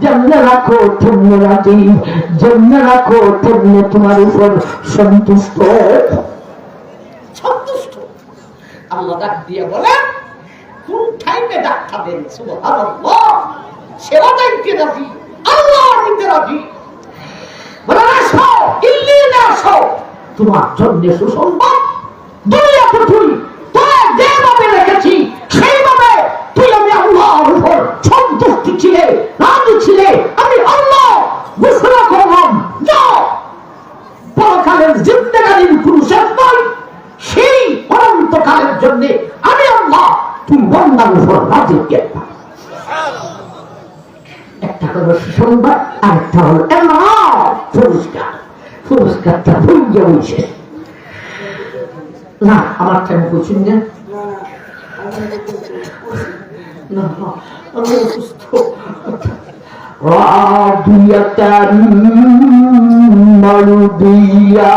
যেমনে রাখো তেমনে রাজি, যেমনে রাখো তেমনে তোমার উপর সন্তুষ্ট। সন্তুষ্ট। আল্লাহ ডাক দিয়ে বলেন, কোন টাইমে ডাক খাবেন? সুবহানাল্লাহ। সেবা টাইমকে রাজি, আল্লাহ নিতে রাজি। বলেন আসো, ইল্লিনে আসো, তোমার জন্য সুসংবাদ। দুনিয়াতে তুই তোর যেভাবে রেখেছি সেইভাবে তুই আমি আল্লাহর উপর সন্তুষ্টি ছিলে, রাজি ছিলে। আমি আল্লাহ ঘোষণা করলাম, যাও। পরকালের জিন্দেগানির কোন শেষ নয়, সেই অনন্তকালের জন্য আমি আল্লাহ তুই বন্দার উপর রাজি কে। একটা হলো সুসংবাদ, আরেকটা হলো পুরস্কার। পুরস্কারটা ভুল যাচ্ছে না। আমার টাইম বুঝুন না, আমি অসুস্থ। রাদিয়াতান মারদিয়া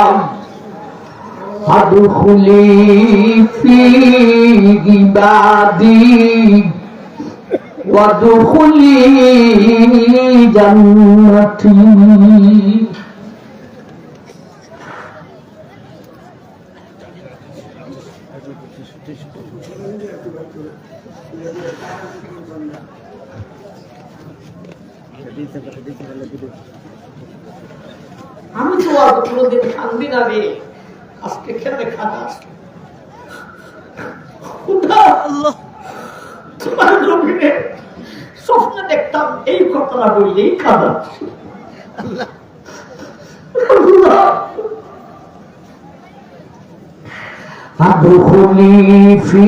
আদখুলি ফি ইবাদি ওয়াদখুলি জান্নাতি। আমি তো আর কোনোদিন কান্দি না রে, আজকে খেতে খানা তোমার জমিনে স্বপ্নে দেখতাম এই ঘটনা বললেই খানা। আদখুলি ফি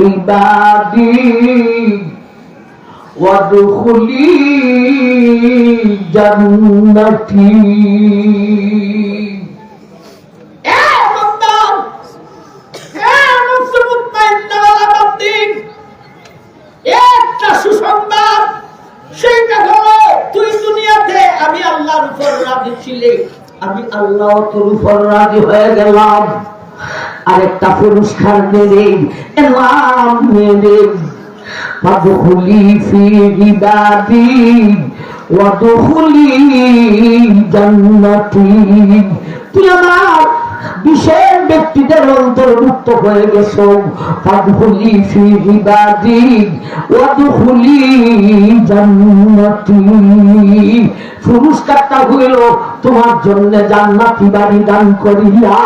ইবাদি ওয়াদখুলি জান্নাতি। একটা সুসংবাদ, সেইটা হলো তুই দুনিয়াতে আমি আল্লাহর উপর রাজি ছিলে, আমি আল্লাহ তোর উপর রাজি হয়ে গেলাম, আরেকটা পুরস্কার দেবে, এলাম দেবে, ফাদখুলি ফি ইবাদি ওয়াদখুলি জান্নাতি। তুই আমার বিশেষ ব্যক্তিদের অন্তর্ভুক্ত হয়ে গেছো, ফাদখুলি ফি ইবাদি ওয়াদখুলি জান্নাতি। পুরস্কারটা হইল তোমার জন্য জান্নাতি বাড়ি দান করিয়া।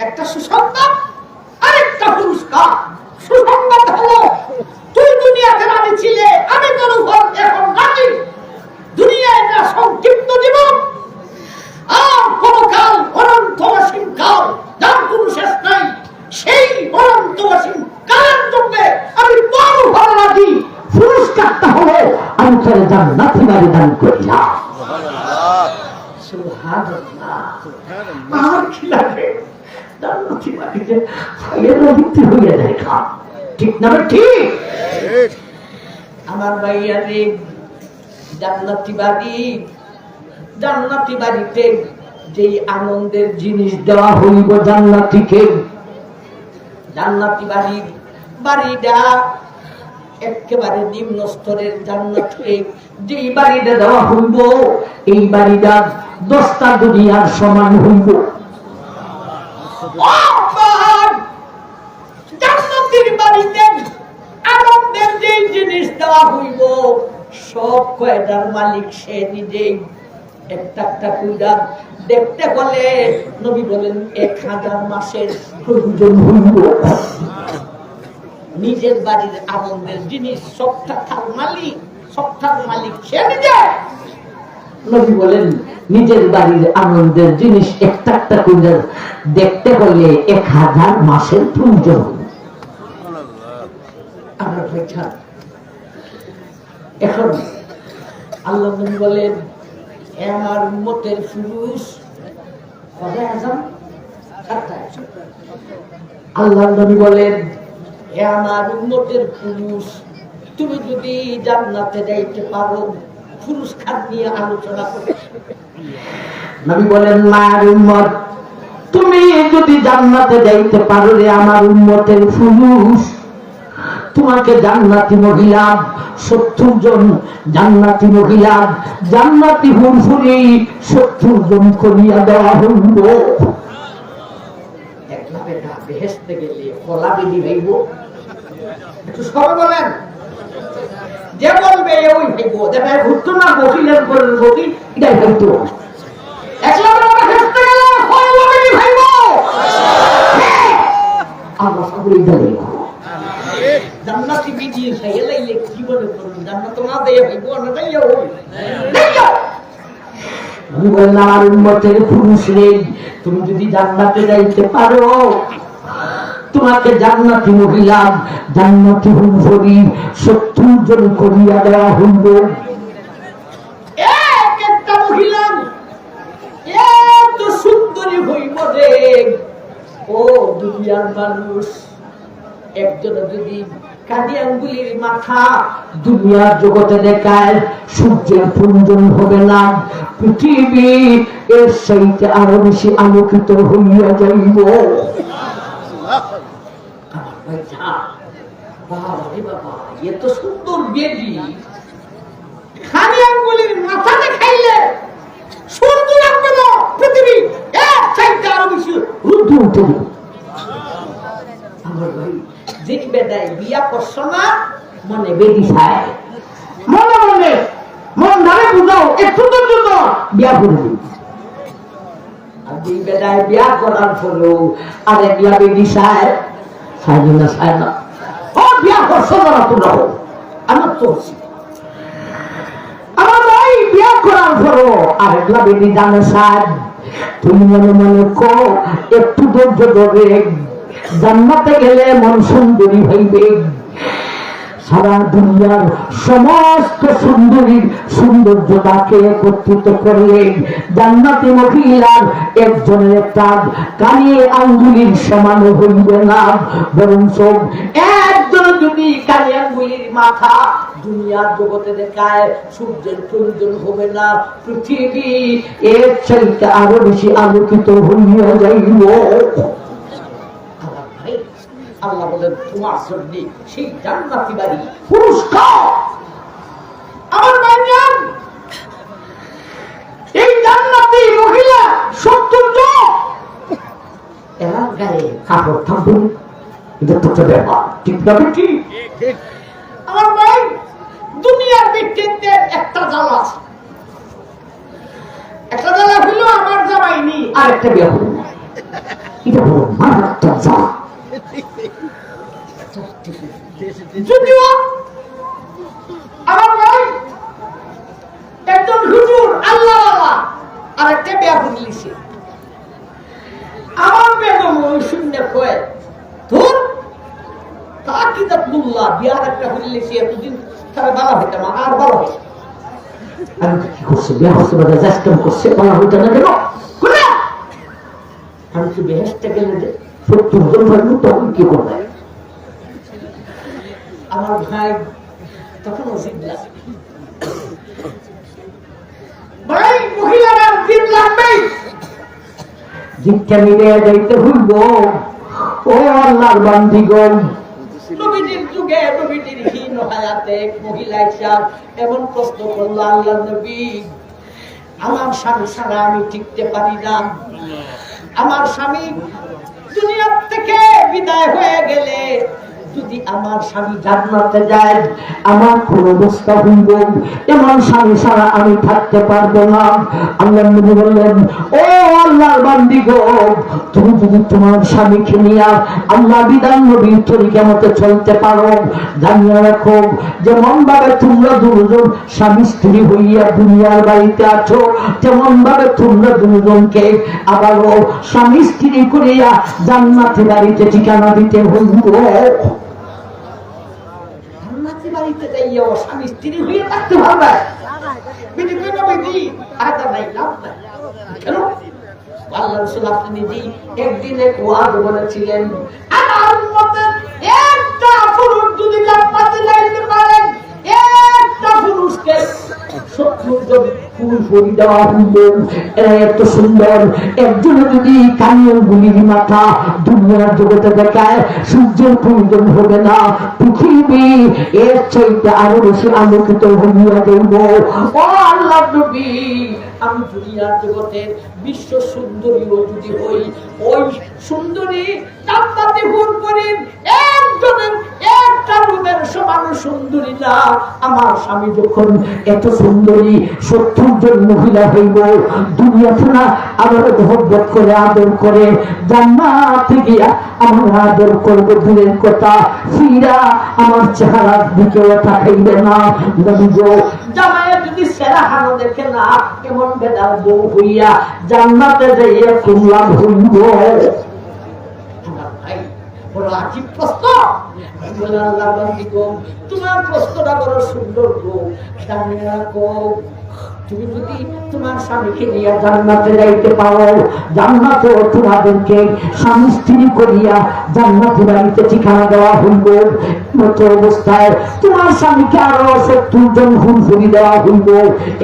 একটা সুসংবাদ, আরেকটা পুরস্কার। সুসংবাদ হলো তুই দুনিয়াতে রানী ছিলে, আমি তোর উপর এখন রাজি। দুনিয়ায় একটা সংক্ষিপ্ত জীবন, আর কোনকাল অনন্ত অসীম কাল, যার কোন শেষ নাই। সেই অনন্ত অসীম কালের জন্য আমি তোর উপর রাজি। পুরস্কারটা হলো আমি তোর জান্নাতি বাড়ি দান করিলাম। সুবহানাল্লাহ। আর কি লাগে? জান্নাতি বাড়িতে ফাইলের ভিত্তি হইয়া দেখা, ঠিক না? ঠিক। আমার ভাইয়া রে, জান্নাতি বাড়ি, জান্নাতি বাড়িতে যেই আনন্দের জিনিস দেওয়া হইব জান্নাতীকে, জান্নাতি বাড়িটা একেবারে নিম্ন স্তরের। জান্নাতকে যেই বাড়িটা দেওয়া হইব, এই বাড়িটা 10টা দুনিয়ার সমান হইব। জান্নাতের বাড়িতে আনন্দের যে জিনিস দেওয়া হইব, সব কয়টার মালিক সে নিজেই। একটা একটা কইরা দেখতে বলে, নবী বলেন 1000 মাসের প্রয়োজন হইব। নিজের বাড়ির আনন্দের জিনিস সবটার মালিক সে নিজে। নবী বলেন নিজের বাড়ির আনন্দের জিনিস একটা একটা করে দেখতে হলে 1000 মাসের প্রয়োজন হইব। আমার ভাইটা এখন আল্লাহ নবী বলেন, আমার উম্মতের পুরুষ আল্লাহ নবী বলেন, আমার উম্মতের পুরুষ, তুমি যদি জান্নাতে যাইতে পারো, পুরস্কার নিয়ে আলোচনা করো। নবী বলেন, মার উম্মত, তুমি যদি জান্নাতে যাইতে পারো রে আমার উম্মতের পুরুষ, তোমাকে জান্নাতি মহিলা 70 জন, জান্নাতি মহিলা জান্নাতি হুরহুরি 70 জন করিয়া দেওয়া হইব। একভাবে না, বেহেশতে গেলে কলা বেদি হইব। একটু সবাই বলেন, যে বলবে ওই হইব। দেখা ঘুরতো না বকিলের পরের বকি, এটাই হইতো। একলাবে বেহেশতে গেলে কলা বেদি হইব। আমরা সকলেই জানি জান্নাতি বিধি খাইয়ে লাইলে কি বলে করুন, জান্নাত না দেয় হইব না দেয় ওই। আমি বললাম আমার উম্মতের পুরুষ রে, তুমি যদি জান্নাতে যাইতে পারো, তোমাকে জান্নাতি মহিলা জান্নাতি হুরহুরি 70 জন করিয়া দেওয়া হইব। একটা মহিলা এত সুন্দরী হইব রে, ও দুনিয়ার মানুষ। একজন যদি কাদি আঙ্গুলির মাথা দুনিয়ার জগতে দেখায় সূর্যের প্রয়োজন হবে না, পৃথিবী এর সাইতে আরো বেশি আলোকিত হইয়া যাইব। বাবা, এ তো সুন্দর বেদি। কাদি আঙ্গুলির মাথা দেখাইলে সূর্য লাগবে না, পৃথিবী এর চাইতে আরো বেশি রুদ্ধ উঠে যাবে। আমার ভাই, যে বেদায় বিয়া করছো না, মনে বেদি চায়, মনে মনে মন ধারে বুঝাও, একটু তো বিয়া করে দিই। আর যে বেদায় বিয়া করার ফলেও আর একলা বেদি চায়, চায় না চায় না। ও বিয়া করছো না তোমরা, আমার তো হচ্ছে আমার ভাই বিয়া করার পরও আর একলা বেদি জানে চায়। তুমি মনে মনে কো একটু ধৈর্য ধরে, জান্নাতে গেলে মন সুন্দরী হইবে, সারা দুনিয়ার সমস্ত সুন্দরীর সৌন্দর্যটাকে একত্রিত করলেন। জান্নাতি মহিলার একজনের একটা কানে আঙ্গুলির সমান হইবে না, বরঞ্চ একজন যদি কানে আঙ্গুলির মাথা দুনিয়ার জগতে দেখায় সূর্যের প্রয়োজন হবে না, পৃথিবী এর চাইতে আরো বেশি আলোকিত হইয়া যাইব। আল্লাহ বলেন তোমার জন্য সেই জান্নাতি বাড়ি পুরস্কার। আমার ভাইজান, এই জান্নাতি মহিলা 70 জন এর গায়ে কাপড় থাকবে, এটা তো ব্যাপার, ঠিক না? ঠিক। আমার ভাই, দুনিয়ার ব্যক্তিত্বে একটা জ্বালা আছে। একটা জ্বালা হইল আমার জামাইনি আর একটা বিয়ে হল না, এটা হলো মারাত্মক জ্বালা। যদিও আমার ভাই একজন হুজুর আল্লাহ আর একটা বিয়া বুঝলিছে, আমার বেগম ওই শূন্য কয়ে ধর তা কি দাবুল্লাহ বিয়ার একটা বুঝলিছে, এতদিন তারা বালা হইতাম আর বালা হইতাম। আমি কি করছে, বিয়া হচ্ছে বাদা যাস্তাম করছে, বলা হইতে না কেন? আমি কি বেহেস্তে গেলে যে 70 জন ভাবলো তখন কি করবে? আমার ভাই তখন ভাই মহিলারা দিন লাগবে, জিজ্ঞা মিলে যাইতে হইব। ও আল্লাহর বান্দিগণ, নবীজির যুগে নবীজির হীন হায়াতে মহিলা হিসাব এমন প্রশ্ন করলো, আল্লাহ নবী আমার স্বামী ছাড়া আমি টিকতে পারি না, আমার স্বামী দুনিয়া থেকে বিদায় হয়ে গেলে যদি আমার স্বামী জান্নাতে যায় আমার কোন অবস্থা হইব, এমন স্বামী ছাড়া আমি থাকতে পারবো না। আল্লাহ নবী বললেন, ও আল্লাহর বান্দিগণ, তুমি যদি তোমার স্বামীকে নিয়ে আল্লাহ বিধান নবীর তরিকা মতে চলতে পারো, জানিয়ে রাখো যেমন ভাবে তোমরা দুজন স্বামী স্ত্রী হইয়া দুনিয়ার বাড়িতে আছো, তেমন ভাবে তোমরা দুজনকে আবারও স্বামী স্ত্রী করিয়া জান্নাতি বাড়িতে ঠিকানা দিতে হইব। বাড়িতে যাইও স্বামী স্ত্রী হয়ে থাকতে পারবে, আল্লাহ রাসূল আপনি নিজেই একদিন এক ওয়াজ বলেছিলেন, আমার মতে একটা পুরুষ যদি জান্নাতে যাইতে পারেন, একটা পুরুষকে 70 জন ফুল ফুল দেওয়া হইল। এত সুন্দর একজনে যদি কানিয়ার গুলির মাথা দুনিয়ার জগতে দেখায় সূর্যের প্রয়োজন হবে না, পৃথিবী এর চাইতে আরো বেশি আলোকিত হইয়া দেব। ও আল্লাহ নবী, আমি দুনিয়ার জগতের বিশ্ব সুন্দরীও যদি হই, ওই সুন্দরী জান্নাতে হুর করেন একজনের একটা রূপের সমান সুন্দরী না। আমার স্বামী যখন এত সুন্দরী 70 জন মহিলা হইব, দুনিয়াতে না আমার মহব্বত করে আদর করে জান্নাতে গিয়া আমার আদর করবে দূরের কথা, ফিরা আমার চেহারার দিকেও তাকাইবে না। নবী গো, জামাইয়া যদি চেহারা দেখে না কেমন বেদার বউ হইয়া জান্নাতে যাইয়া কুমলা হইব। বড় আজীব প্রশ্ন, তোমার প্রশ্নটা বড় সুন্দর গো, জানিয়ে রাখো তুমি যদি তোমার স্বামীকে নিয়ে জান্নাতে যাইতে পারো, জান্নাতে তোমাদেরকে স্বামী স্ত্রী করিয়া জান্নাতি বাড়িতে ঠিকানা দেওয়া হইব। মতো অবস্থায় তোমার স্বামীকে আরো 70 জন ফুলফুলি দেওয়া হইব।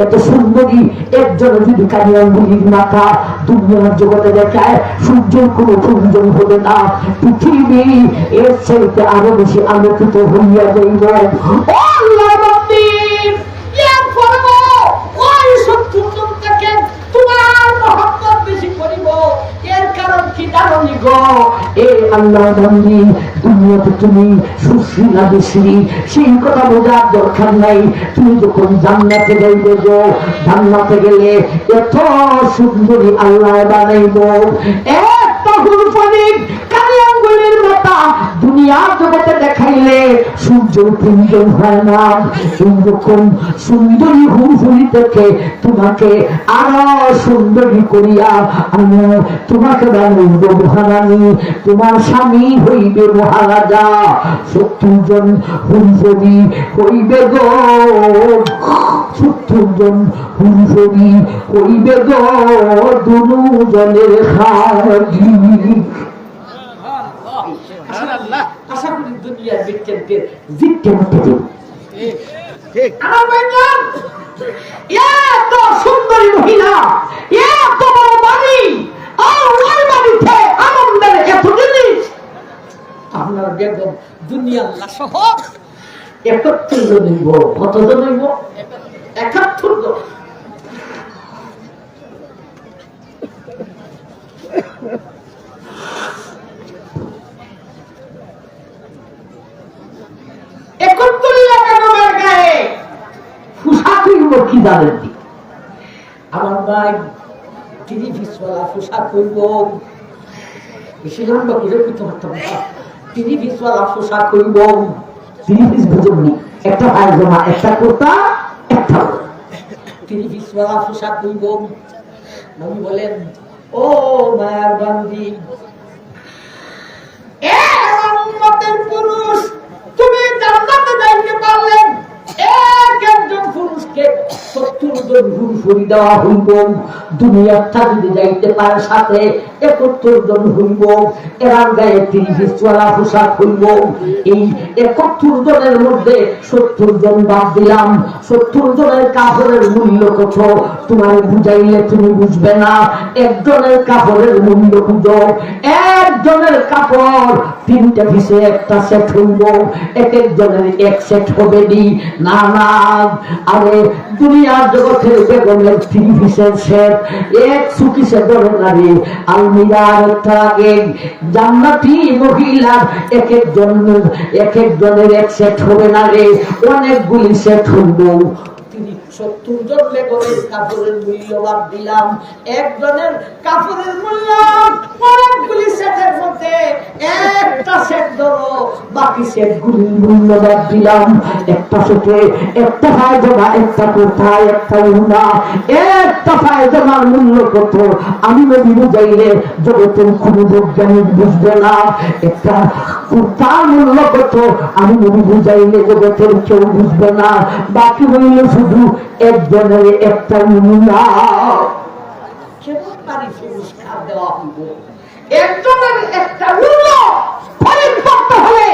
এত সুন্দরী একজন যদি কানিয়ার গুলির মাথা দুনিয়ার জগতে দেখায় সূর্যের কোনো প্রয়োজন হবে না, পৃথিবী এর চাইতে আরো বেশি আলোকিত হইয়া যাইব। তুমি সুশ্রী বিশ্রী সেই কথা বোঝার দরকার নাই। তুমি যখন জান্নাতে যাইবে গো, জান্নাতে গেলে এত সুন্দরী আল্লাহ বানাইব, একটা হুরফানিক কালিয়াম গুলির মাথা দুনিয়া জগতে দেখাইলে সূর্য তিনজন হয় না। এইরকম সুন্দরী হুমফুলি থেকে তোমাকে আরো সুন্দরী করিয়া আমি তোমাকে বানাইব মহারানী, তোমার স্বামী হইবে মহারাজা। 70 জন হুমফুলি হইবে গো, 70 জন হুমফুলি হইবে গো দুজনের খাজি। আশা করি দুনিয়ার বিজ্ঞানকে জিততে এত সুন্দরী মহিলা, এত বড় বাড়ি, আর ওই বাড়িতে আনন্দের এত জিনিস। আপনার বেগম দুনিয়ার সহ 71 জন হইব। কতজন হইব? 71 জন। কি জানেন? আমার ভাই 3 পিসওয়ালা পোশাক হইব, বেশি লম্বা করে করতে পারতাম না। 3 পিসওয়ালা পোশাক হইব। 3 পিস বুঝুননি, একটা পায়জামা, একটা কুর্তা, একটা 3 পিসওয়ালা পোশাক হইব। নবী বলেন, ও মায়ার বান্দি, এ উম্মতের পুরুষ, তুমি জান্নাতে যাইতে পারলে একজন পুরুষকে 70 জন হুমফুলি দেওয়া হইব। দুনিয়াটা যদি যাইতে পারে সাথে 71 জন হইব। এরার গায়ে 3 পিসওয়ালা পোশাক হইব। এই 71 জনের মধ্যে 70 জন বাদ দিলাম। 70 জনের কাপড়ের মূল্য কত তোমার বুঝাইলে তুমি বুঝবে না। একজনের কাপড়ের মূল্য বুঝো। একজনের কাপড় 3টা পিসে একটা সেট হইব। এক একজনের এক সেট হবে না না। আরে দুনিয়ার জগতের বেগমের 3 পিসের সেট এক সুকিসে ধরে নারে আলমিরার একটা আগে জান্নাতি মহিলার এক একজনের এক সেট হবে না রে, অনেকগুলি সেট হইব। 70 জন বেগমের কাপড়ের মূল্য বাদ দিলাম। একজনের কাপড়ের মূল্য অনেকগুলি সেটের মধ্যে একটা সেট ধরো, বাকি সেটগুলির মূল্য বাদ দিলাম। একটা সেটে একটা পায়জামা, একটা কুর্তা, একটা উড়না, একটা পায়জামার মূল্য কত আমি নবী বুঝাইলে জগতের কোন বৈজ্ঞানিক বুঝবে না। একটা কুর্তার মূল্য কত আমি নবী বুঝাইলে জগতের কেউ বুঝবে না। বাকি হইল শুধু একজনের একটা উড়না। কেমন পারি পুরস্কার দেওয়া হইব? একজনের একটা উড়না খরিদ করতে হলে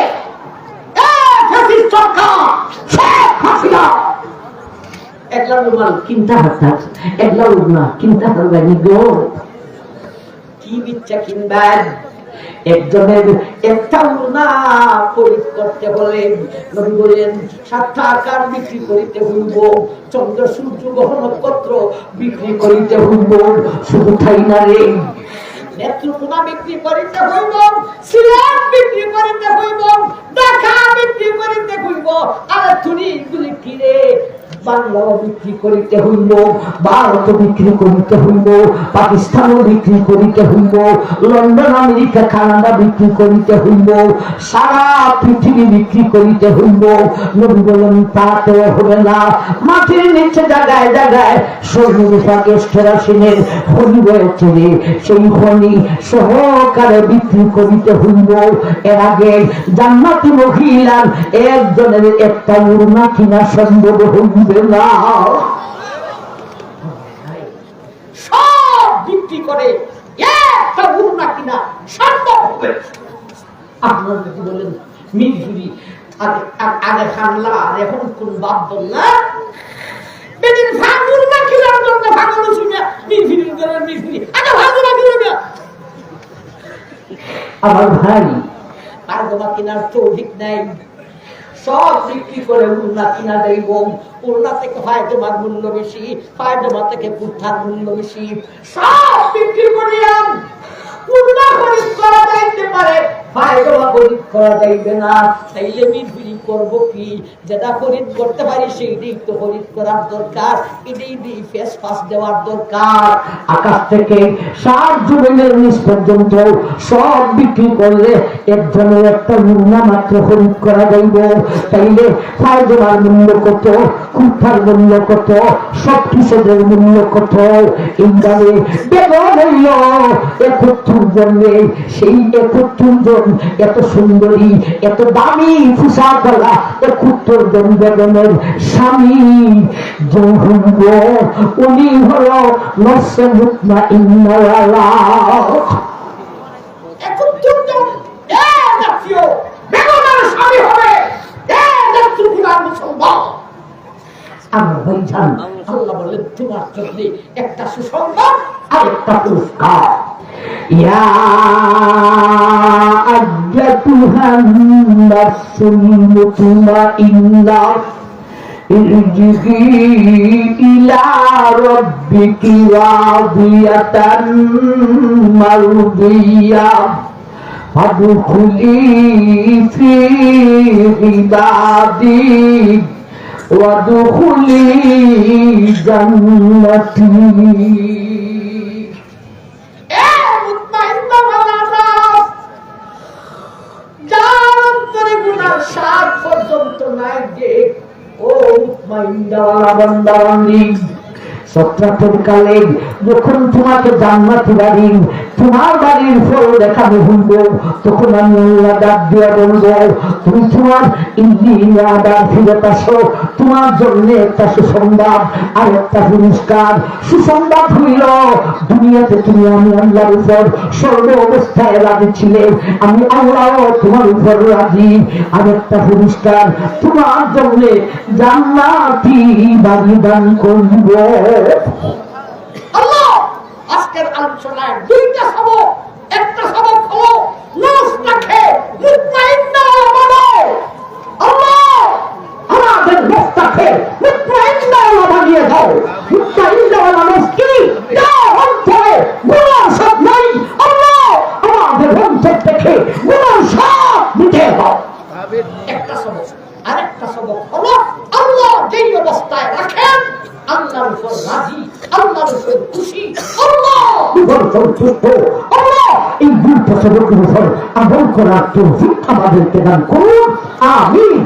একলা রুমাল কিনতে হারতাম, একলা উড়না কিনতে হারবানি গো। কি বিচ্ছা কিনবেন? একজনের একটা উড়না খরিদ করতে হলে নবী বলেন 7 টাকার বিক্রি করিতে হইব। চন্দ্র সূর্য গ্রহ নক্ষত্র বিক্রি করিতে হইব। শুধু তাই না রে, নেত্রকোনা বিক্রি করিতে হইব, সিলেট বিক্রি করিতে হইব, ঢাকা বিক্রি করিতে হইব। আর তুমি এগুলি কিনে বাংলাও বিক্রি করিতে হইব, ভারত বিক্রি করিতে হইব, পাকিস্তানও বিক্রি করিতে হইব, লন্ডন আমেরিকা কানাডা বিক্রি করিতে হইব, সারা পৃথিবী বিক্রি করিতে হইব। নবী বলেন তাতে হবে না। মাটির নিচে জায়গায় জায়গায় স্টেরাসিনের খনি রয়েছে, সেই খনি সহকারে বিক্রি করিতে হইব। এর আগে জান্নাতি মহিলার একজনের একটা উড়না কিনা সম্ভব হইবে না। সব বিক্রি করে একটা উড়না কিনা সম্ভব হবে। আপনার যদি বলেন মিরপুরি আগে খানলা আর এখন কোন বাপ বললা বেদিন ভাঙুর না কিনার জন্য ভাঙানো শুনে মিরপুরি করেন মিরপুরি আগে ভাঙুর না কিনা আমার ভাই আর তোমা কিনার তৌফিক নাই। সব বিক্রি করে উড়না কিনা দেব। উড়না থেকে পায়জামার মূল্য বেশি, পায়জামা থেকে কুর্তার মূল্য বেশি। সব বিক্রি করিলাম, উড়না খরিদ করা যাইতে পারে পায়জামা খরিদ করা যাইবে না, তাইলে মিরফিরি করবো কি? যেটা খরিদ করতে পারি সেইটাই তো খরিদ করার দরকার, এটাই দিয়ে ফেস ফাস দেওয়ার দরকার। আকাশ থেকে 7 জমিনের নিচ পর্যন্ত সব বিক্রি করলে একজনের একটা মুন্না মাত্র খরিদ করা যাইব। তাইলে পায়জামার মূল্য কত, কুর্তার মূল্য কত, সব কিসের মূল্য কত? ইন্দ্রাণী বেগম হইল 71 জন্মে, সেই 71 জন এত সুন্দরী এত দামি পোশাক বলা 71 জন বেগমের স্বামী যে হইব উনি হল নফসে মুতমাইন্না ওয়ালা। 71 জন জাতীয় বেগমের স্বামী হবে মুসলমান। আমার ভাইজান আল্লাহ বলেন তোমার জন্য একটা সুসংবাদ আর একটা পুরস্কার। ইয়া আইয়াতুহান নাফসুল মুতমাইন্না ইরজিই ইলা রাব্বিকি রাদিয়াতান মারদিয়া ফাদখুলি ফি ইবাদি ওয়াদখুলি জান্নাতি। কালে যখন তোমাকে জান্নাতি বাড়ি তোমার বাড়ির ফল দেখানো হইব, তখন আমি আল্লাহ ডাক দিয়া বলবো তুমি তোমার ইন্দ্রিয় আবার ফিরত আসো, তোমার জন্য একটা সুসংবাদ আর একটা পুরস্কার। সুসংবাদ হইল দুনিয়াতে তুমি আমি আল্লাহর উপর সর্ব অবস্থায় রাজি ছিলে, আমি আল্লাহ তোমার উপর রাজি। আর একটা পুরস্কার তোমার জন্য জান্নাতি বাড়ি দান করব। আল্লাহ আজকের আলোচনায় দুইটা সবক, একটা সবক হলো নফসটাকে মুতমাইন্না বানাও। আল্লাহ আমাদের নফসটাকে মুতমাইন্না বানিয়ে দাও। মুতমাইন্না নফস কি? যার অন্তরে গুনাহ সব নাই, আল্লাহ আমাদের অন্তর থেকে গুনাহ সব মিটে দাও। একটা সবক। আরেকটা সবক হলো আল্লাহ যেই অবস্থায় রাখেন আল্লাহর উপর রাজি, আল্লাহর উপর খুশি, আল্লাহ উপর সন্তুষ্ট। আল্লাহ এই দুইটা সবকের উপর আমল করার তৌফিক আমাদেরকে দান করুন। আমিন।